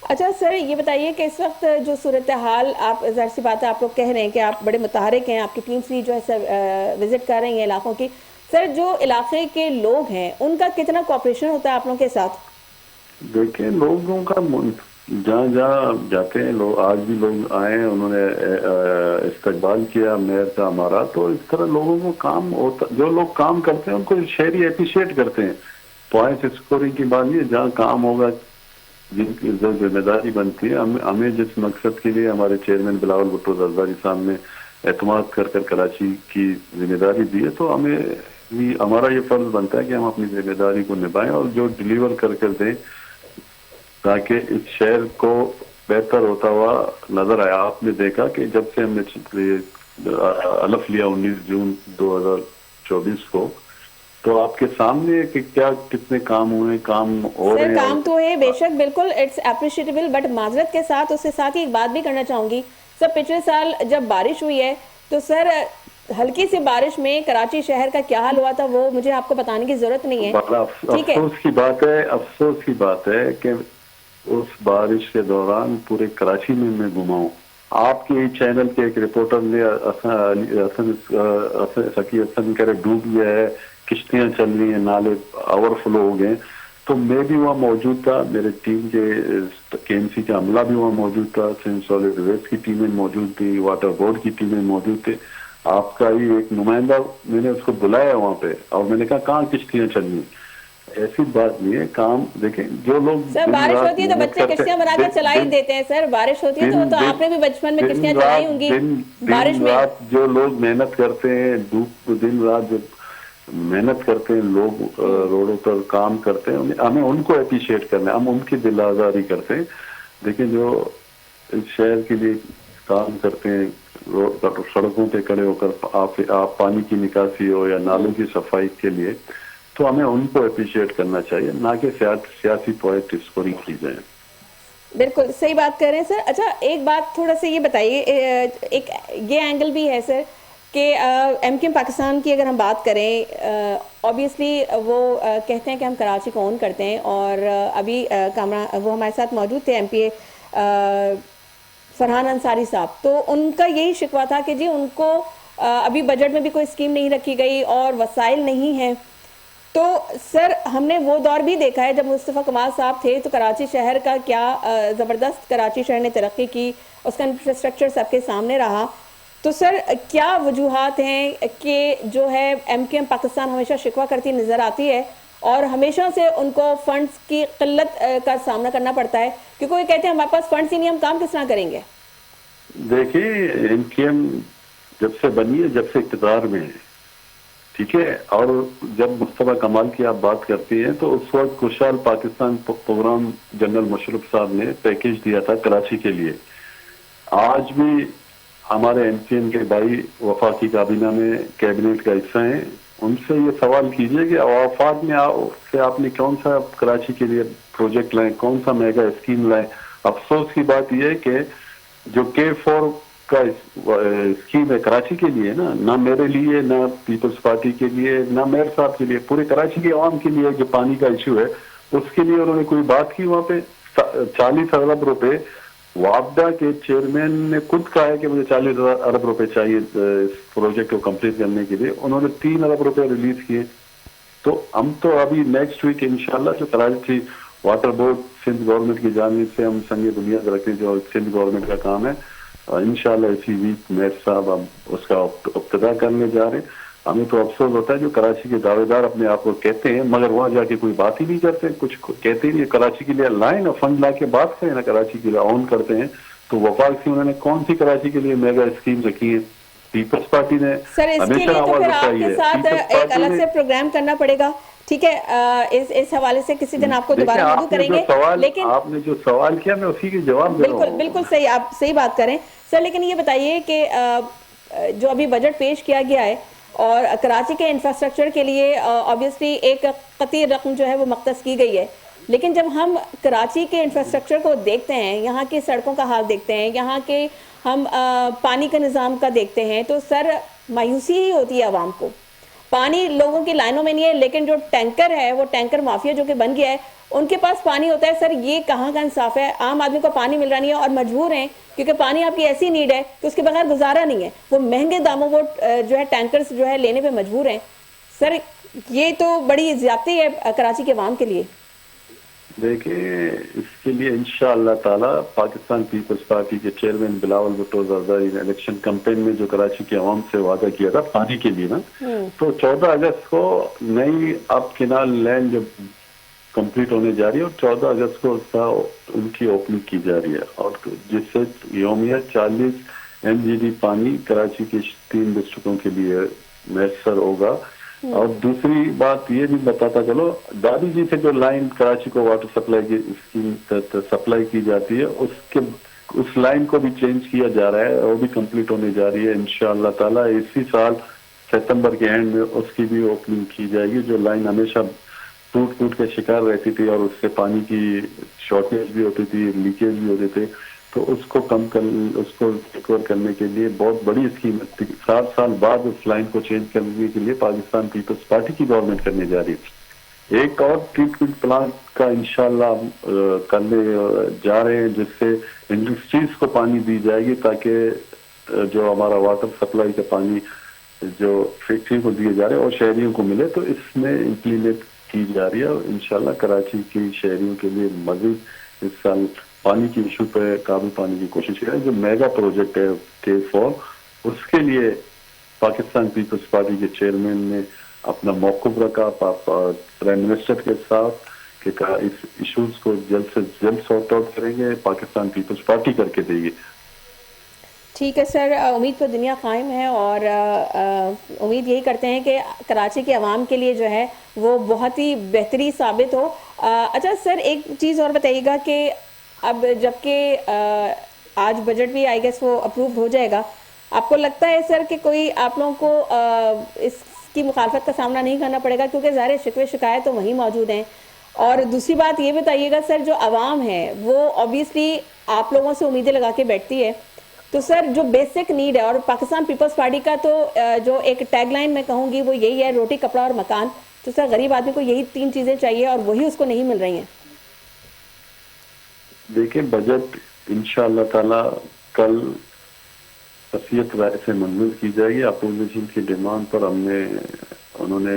अच्छा सर, ये बताइए कि इस वक्त जो सूरत हाल, आप ज़ाहिर सी बात है आप लोग कह रहे हैं कि आप बड़े मुतहरिक हैं, आपकी टीम्स भी जो है सर विजिट कर रही हैं इलाकों की। सर, जो इलाके के लोग हैं उनका कितना कोऑपरेशन होता है आप लोगों के साथ? देखिए, लोगों का जहाँ जहाँ जाते हैं लोग, आज भी लोग आए, उन्होंने इस्तकबाल किया मेयर का हमारा। तो इस तरह लोगों को काम होता, जो लोग काम करते हैं उनको शहरी अप्रिशिएट करते हैं। पॉइंट स्कोरिंग की बात नहीं है, जहाँ काम होगा, जिनकी जो जिम्मेदारी बनती है, हमें जिस मकसद के लिए हमारे चेयरमैन बिलावल भुट्टो जरदारी साहब ने एतमाद कर कराची की जिम्मेदारी दी है, तो हमें भी हमारा ये फर्ज बनता है कि हम अपनी जिम्मेदारी को निभाएं और जो डिलीवर कर दें ताकि इस शहर को बेहतर होता हुआ नजर आया। आपने देखा कि जब से हमने अलफ लिया 19 जून 2024 को, तो आपके सामने कि क्या कितने काम हुए, काम हो रहे हैं। काम तो है बेशक, बिल्कुल इट्स अप्रिशिएटेबल, बट माजरत के साथ उसके साथ ही एक बात भी करना चाहूंगी सर। पिछले साल जब बारिश हुई है तो सर हल्की सी बारिश में कराची शहर का क्या हाल हुआ था वो मुझे आपको बताने की जरूरत नहीं है, ठीक है? अफसोस की बात है कि उस बारिश के दौरान पूरे कराची में मैं घुमा हूँ। आपके चैनल के एक रिपोर्टर ने सकी हसन कह रहे डूब गया है, किश्तियां चल रही हैं, नाले ओवरफ्लो हो गए। तो मैं भी वहाँ मौजूद था, मेरे टीम के केएमसी का अमला भी वहाँ मौजूद था, सॉलिड वेस्ट की टीमें मौजूद थी, वाटर बोर्ड की टीमें मौजूद थे। आपका ही एक नुमाइंदा, मैंने उसको बुलाया वहाँ पे और मैंने कहा कहाँ किश्तियां चल रही? ऐसी बात नहीं है। काम देखें, जो लोग सर बारिश होती है तो बच्चे किश्तियां बनाकर चला ही देते हैं सर। बारिश होती है तो आपने भी बचपन में किश्तियां चलाई होंगी बारिश में। जो लोग मेहनत करते हैं, दिन रात जो मेहनत करते हैं लोग, रोडों पर काम करते हैं, हमें उनको अप्रिशिएट करना है, हम उनकी दिलाजारी करते हैं। देखिए, जो इस शहर के लिए काम करते हैं, सड़कों पे खड़े होकर आप पानी की निकासी हो या नालों की सफाई के लिए, तो हमें उनको अप्रिशिएट करना चाहिए, ना कि सियासी पॉइंट स्कोरिंग की जाए। बिल्कुल सही बात कर रहे हैं सर। अच्छा, एक बात थोड़ा सा ये बताइए, एक ये एंगल भी है सर कि एमकेएम पाकिस्तान की अगर हम बात करें, ऑब्वियसली वो कहते हैं कि हम कराची को ओन करते हैं, और अभी कामरा वो हमारे साथ मौजूद थे एमपीए फरहान अंसारी साहब, तो उनका यही शिकवा था कि जी उनको अभी बजट में भी कोई स्कीम नहीं रखी गई और वसाइल नहीं है। तो सर हमने वो दौर भी देखा है जब मुस्तफ़ा कमाल साहब थे, तो कराची शहर का क्या ज़बरदस्त कराची शहर ने तरक्की की, उसका इंफ्रास्ट्रक्चर सबके सामने रहा। तो सर क्या वजूहात हैं कि जो है एमकेएम पाकिस्तान हमेशा शिकवा करती नज़र आती है और हमेशा से उनको फंड्स की किल्लत का सामना करना पड़ता है, क्योंकि वो कहते हैं हमारे पास फंड्स ही नहीं, हम काम किस तरह करेंगे? देखिए, एमकेएम जब से बनी है, जब से इक़्तिदार में है, ठीक है, और जब मुस्तफा कमाल की आप बात करती हैं तो उस वक्त खुशहाल पाकिस्तान प्रोग्राम जनरल मुशर्रफ साहब ने पैकेज दिया था कराची के लिए। आज भी हमारे एमकेएम के भाई वफाकी काबीना में कैबिनेट का हिस्सा हैं, उनसे ये सवाल कीजिए कि वफाक में से आपने कौन सा कराची के लिए प्रोजेक्ट लाए, कौन सा मेगा स्कीम लाए। अफसोस की बात यह है कि जो K4 का स्कीम है कराची के लिए ना मेरे लिए, ना पीपल्स पार्टी के लिए, ना मेयर साहब के लिए, पूरे कराची के आवाम के लिए जो पानी का इशू है उसके लिए उन्होंने कोई बात की। वहाँ पे 40 अरब रुपए वापडा के चेयरमैन ने खुद कहा है कि मुझे 40 अरब रुपए चाहिए इस प्रोजेक्ट को कंप्लीट करने के लिए, उन्होंने 3 अरब रुपए रिलीज किए। तो हम तो अभी नेक्स्ट वीक इंशाल्लाह जो Karachi water board Sindh government की जानिब से हम संग बुनियाद रखें, जो सिंध गवर्नमेंट का काम है, इंशाल्लाह इसी वीक मेयर साहब हम उसका इब्तिदा करने जा रहे हैं। हमें तो अफसोस होता है जो कराची के दावेदार अपने आप को कहते हैं मगर वहाँ जाके कोई बात ही नहीं करते, कुछ कहते ही नहीं। कराची के लिए लाए ना फंड ला के बात करें ना, कराची के लिए ऑन करते हैं। तो वफाक से उन्होंने कौन सी कराची के लिए मेगा स्कीम रखी है? पीपल्स पार्टी ने सर इसके लिए तो फिर आपके साथ एक अलग से प्रोग्राम करना पड़ेगा, ठीक है? इस हवाले से किसी दिन आपको दोबारा मौजूद करेंगे। लेकिन आपने जो सवाल किया मैं उसी के जवाब दे रहा हूं। बिल्कुल सही, आप सही बात करें सर। लेकिन ये बताइए कि जो अभी बजट पेश किया गया है और कराची के इंफ्रास्ट्रक्चर के लिए ऑब्वियसली एक कतीर रकम जो है वो मख्तस की गई है, लेकिन जब हम कराची के इंफ्रास्ट्रक्चर को देखते हैं, यहाँ की सड़कों का हाल देखते हैं, यहाँ के हम पानी के निज़ाम का देखते हैं, तो सर मायूसी ही होती है आवाम को। पानी लोगों की लाइनों में नहीं है, लेकिन जो टैंकर है वो टैंकर माफिया जो कि बन गया है, उनके पास पानी होता है। सर ये कहाँ का इंसाफ है? आम आदमी को पानी मिल रहा नहीं है और मजबूर हैं, क्योंकि पानी आपकी ऐसी नीड है कि उसके बगैर गुजारा नहीं है। वो महंगे दामों वो जो है टैंकर्स जो है लेने पे मजबूर हैं। सर ये तो बड़ी ज्यादती है कराची के अवाम के लिए। देखिए, इसके लिए इंशाअल्लाह ताला पाकिस्तान पीपल्स पार्टी के चेयरमैन बिलावल भुट्टो जरदारी ने इलेक्शन कैंपेन में जो कराची के अवाम से वादा किया था पानी के लिए ना, तो 14 अगस्त को नई अब केनाल लैंड जो कंप्लीट होने जा रही है और 14 अगस्त को उसका उनकी ओपनिंग की जा रही है, और जिससे योमिया 40 MGD पानी कराची के 3 डिस्ट्रिक्टों के लिए मैसर होगा। और दूसरी बात ये भी बताता चलो, दादी जी से जो लाइन कराची को वाटर सप्लाई की स्कीम सप्लाई की जाती है, उस लाइन को भी चेंज किया जा रहा है, वो भी कंप्लीट होने जा रही है इंशाअल्लाह ताला। इसी साल सितंबर के एंड में उसकी भी ओपनिंग की जाएगी। जो लाइन हमेशा टूट के शिकार रहती थी और उससे पानी की शॉर्टेज भी होती थी, लीकेज भी होते थे, तो उसको उसको रिकवर करने के लिए बहुत बड़ी स्कीम थी। 7 साल बाद उस लाइन को चेंज करने के लिए पाकिस्तान पीपल्स पार्टी की गवर्नमेंट करने जा रही है। एक और ट्रीटमेंट प्लांट का इंशाल्लाह करने जा रहे हैं, जिससे इंडस्ट्रीज को पानी दी जाएगी, ताकि जो हमारा वाटर सप्लाई का पानी जो फैक्ट्री को दिए जा रहे हैं और शहरियों को मिले, तो इसमें इम्प्लीमेंट की जा रही है। और इंशाल्लाह कराची के शहरियों के लिए मजीद इस साल पानी की इशू पे काबू पाने की कोशिश करें। जो मेगा प्रोजेक्ट है K4, उसके लिए पाकिस्तान पीपल्स पार्टी के चेयरमैन ने अपना मौक़िफ़ रखा प्राइम मिनिस्टर के साथ कि इस इश्यूज को जल्द से जल्द सॉर्ट आउट करेंगे, पाकिस्तान पीपल्स पार्टी करके देगी। ठीक है सर, उम्मीद पर दुनिया कायम है और उम्मीद यही करते हैं कि कराची के अवाम के लिए जो है वो बहुत ही बेहतरी साबित हो। अच्छा सर, एक चीज़ और बताइएगा कि अब जबकि आज बजट भी आई गेस वो अप्रूव हो जाएगा, आपको लगता है सर कि कोई आप लोगों को इसकी मुखालफत का सामना नहीं करना पड़ेगा, क्योंकि ज़ाहिर शिकवे शिकायत तो वहीं मौजूद हैं? और दूसरी बात ये बताइएगा सर, जो आवाम है वो ऑब्वियसली आप लोगों से उम्मीदें लगा के बैठती है, तो सर जो बेसिक नीड है, और पाकिस्तान पीपल्स पार्टी का तो जो एक टैगलाइन मैं कहूँगी वो यही है, रोटी कपड़ा और मकान। तो सर गरीब आदमी को यही 3 चीज़ें चाहिए और वही उसको नहीं मिल रही हैं। देखिए, बजट इंशाअल्लाह ताला कल तस्वीर राय से मंजूर की जाएगी। अपोजिशन की डिमांड पर उन्होंने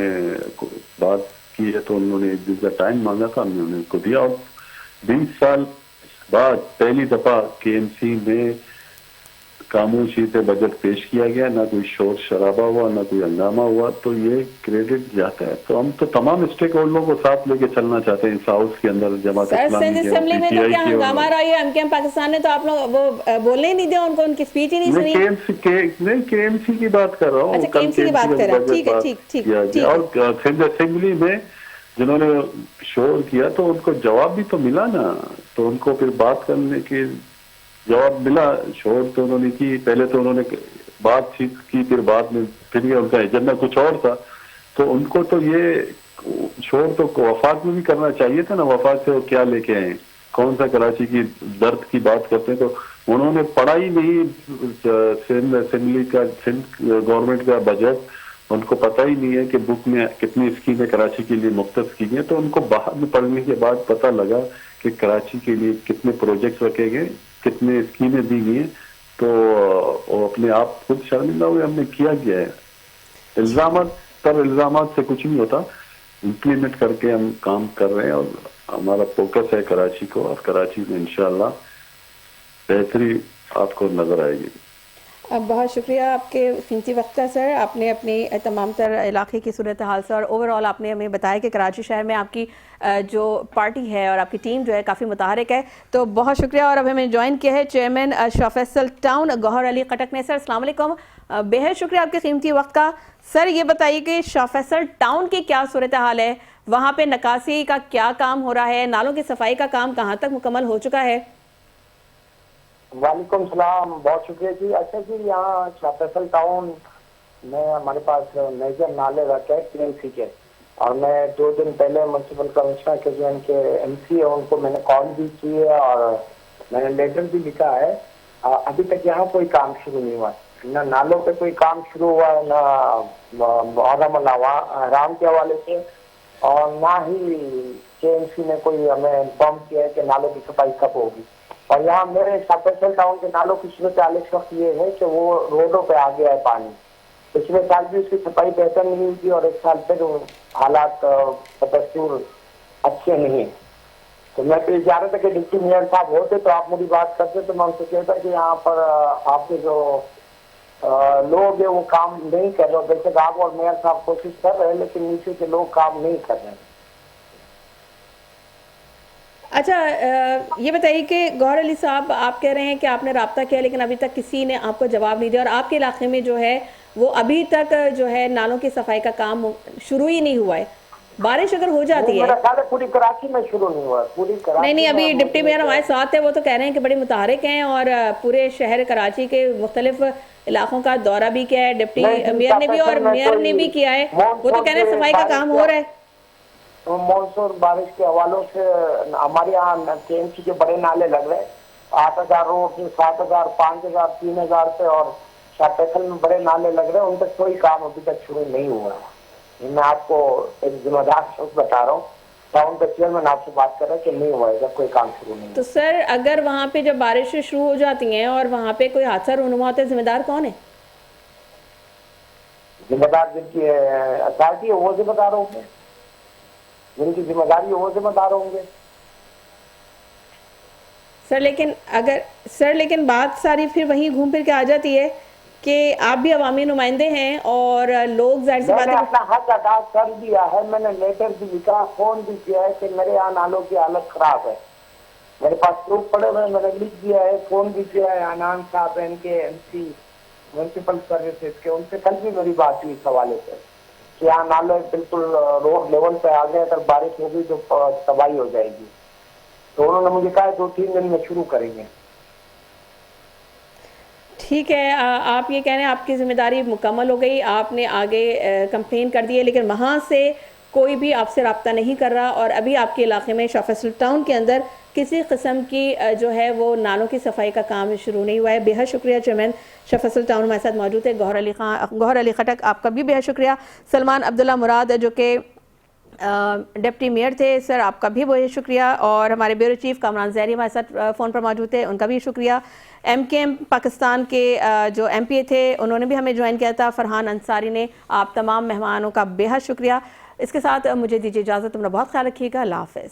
बात की है, तो उन्होंने 1 दिन का टाइम मांगा था, हमने उनको दिया। और 20 साल बाद पहली दफा KMC में खामोशी से बजट पेश किया गया, ना कोई शोर शराबा हुआ, ना कोई हंगामा हुआ, तो ये क्रेडिट जाता है। तो हम तो तमाम स्टेक होल्डरों को साथ लेके चलना चाहते हैं इस हाउस के अंदर। जमात असेंबली में तो क्या हंगामा रहा है? एमकेएम पाकिस्तान ने तो आप लोग वो बोलने ही नहीं दिया उनको, उनकी स्पीच ही नहीं सुनी। KMC की बात कर रहा हूँ। अच्छा, KMC की बात कर रहा हूँ, ठीक है, ठीक। और असेंबली में जिन्होंने शोर किया तो उनको जवाब भी तो मिला ना, तो उनको फिर बात करने की जवाब मिला। शोर तो उन्होंने की, पहले तो उन्होंने बातचीत की, फिर बाद में फिर ये उनका एजेंडा कुछ और था, तो उनको तो ये शोर तो वफाक में भी करना चाहिए था ना। वफाक से वो क्या लेके आए, कौन सा कराची की दर्द की बात करते हैं, तो उन्होंने पढ़ा ही नहीं सिंध असेंबली का, सिंध गवर्नमेंट का बजट, उनको पता ही नहीं है कि बुक में कितनी स्कीमें कराची के लिए मुख्तस की गई। तो उनको बाहर में पढ़ने के बाद पता लगा कि कराची के लिए कितने प्रोजेक्ट रखे गए, कितने स्कीमें दी गई हैं, तो वो अपने आप खुद शर्मिंदा हुए, हमने किया गया है। इल्जाम से कुछ नहीं होता, इम्प्लीमेंट करके हम काम कर रहे हैं और हमारा फोकस है कराची को, और कराची में इंशाल्लाह बेहतरी आपको नजर आएगी। बहुत शुक्रिया आपके कीमती वक्त का सर। आपने अपनी तमाम तर इलाके की सूरत हाल से और ओवरऑल आपने हमें बताया कि कराची शहर में आपकी जो पार्टी है और आपकी टीम जो है काफ़ी मुतहरिक है, तो बहुत शुक्रिया। और अब हमें ज्वाइन किया है चेयरमैन शाह फैसल टाउन गौहर अली खटक ने। सर अस्सलाम वालेकुम, बेहद शुक्रिया आपके कीमती वक्त का। सर ये बताइए कि शाह फैसल टाउन की क्या सूरत हाल है, वहाँ पे नकासी का क्या काम हो रहा है, नालों की सफाई का काम कहाँ तक मुकम्मल हो चुका है? वालेकुम सलाम, बहुत शुक्रिया जी। अच्छा जी, यहाँ शाह फैसल टाउन में हमारे पास मेजर नाले रखे हैं TMC के, और मैं 2 दिन पहले म्यूनसिपल कमिश्नर के जो इनके MC है उनको मैंने कॉल भी की है और मैंने लेटर भी लिखा है। अभी तक यहाँ कोई काम शुरू नहीं हुआ, ना नालों पे कोई काम शुरू हुआ है, ना मुहर्रम हराम के हवाले से, और ना ही KMC ने कोई हमें इन्फॉर्म किया है कि नालों की सफाई कब होगी। और यहाँ मेरे शाह फैसल टाउन के नालों की सूरत हाल इस वक्त ये है कि वो रोडों पे आ गया है पानी। पिछले साल भी उसकी सफाई बेहतर नहीं हुई थी और इस साल फिर हालात बदस्तूर अच्छे नहीं। तो मैं तो चाह रहा था कि डिप्टी मेयर साहब होते तो आप मेरी बात करते तो मैं उनसे कहता कि यहाँ पर आपके जो लोग है वो काम नहीं कर रहे। बेशक आप और मेयर साहब कोशिश कर रहे हैं, लेकिन नीचे के लोग काम नहीं कर रहे हैं। अच्छा, ये बताइए कि गौहर अली साहब, आप कह रहे हैं कि आपने रब्ता किया लेकिन अभी तक किसी ने आपको जवाब नहीं दिया, और आपके इलाके में जो है वो अभी तक जो है नालों की सफाई का काम शुरू ही नहीं हुआ है। बारिश अगर हो जाती है, मेरा ख्याल है पूरी कराची में शुरू नहीं हुआ, पूरी कराची नहीं, अभी में डिप्टी मेयर हमारे साथ है, वो तो कह रहे हैं कि बड़े मुतहरिक हैं और पूरे शहर कराची के मुख्तलिफ इलाकों का दौरा भी किया है डिप्टी मेयर ने भी, और मेयर ने भी किया है। वो तो कह रहे हैं सफाई का काम हो रहा है। तो मानसून बारिश के हवालों से हमारे यहाँ KMC के बड़े नाले लग रहे हैं, 8,000 रोड, 7,000, 5,000, 3,000 से, और शाह फैसल में बड़े नाले लग रहे हैं, उन पर कोई काम अभी तक शुरू नहीं हुआ है। मैं आपको एक जिम्मेदार शख्स बता रहा हूँ, टाउन का चेयरमैन आपसे बात कर रहा है कि नहीं हुआ है, जब कोई काम शुरू नहीं। तो सर, अगर वहाँ पे जब बारिश शुरू हो जाती हैं और वहाँ पे कोई हादसा रूनुमा होता है, जिम्मेदार कौन है? जिम्मेदार जिनकी अथॉरिटी है वो जिम्मेदार होंगे, जिनकी जिम्मेदारी है वो जिम्मेदार होंगे। सर लेकिन बात सारी फिर वहीं घूम फिर के आ जाती है कि आप भी अवामी नुमाइंदे हैं और लोग जाहिर सी बात है अपना हक अदा कर दिया है। मैंने लेटर भी लिखा, फोन भी किया है कि मेरे यहाँ नालों की हालत खराब है, मेरे पास प्रूफ पड़े हुए, मैंने लिख दिया है, फोन भी किया है अनान साहब इनके MC म्यूनसिपल सर्विसेज के, उनसे कल भी मेरी बात हुई इस हवाले से कि यहाँ नाले बिल्कुल रोड लेवल पे आ गए, अगर बारिश होगी तो तबाही हो जाएगी। तो उन्होंने मुझे कहा 2-3 दिन में शुरू करेंगे। ठीक है, आप ये कह रहे हैं आपकी जिम्मेदारी मुकम्मल हो गई, आपने आगे कंप्लेन कर दी है, लेकिन वहाँ से कोई भी आपसे रब्ता नहीं कर रहा, और अभी आपके इलाके में शाह फैसल टाउन के अंदर किसी किस्म की जो है वो नालों की सफाई का काम शुरू नहीं हुआ है। बेहद शुक्रिया चेयरमैन शाह फैसल टाउन हमारे साथ मौजूद है गौहर अली खटक, आपका भी बेहद शुक्रिया। सलमान अब्दुल्ला मुराद जो कि डिप्टी मेयर थे, सर आपका भी बहुत शुक्रिया, और हमारे ब्यूरो चीफ कामरान जहरी हमारे साथ फ़ोन पर मौजूद थे, उनका भी शुक्रिया। MKM पाकिस्तान के जो MPA थे उन्होंने भी हमें ज्वाइन किया था, फरहान अंसारी ने, आप तमाम मेहमानों का बेहद शुक्रिया। इसके साथ मुझे दीजिए इजाज़त, अपना बहुत ख्याल रखिएगा, अल्लाह हाफ़िज़।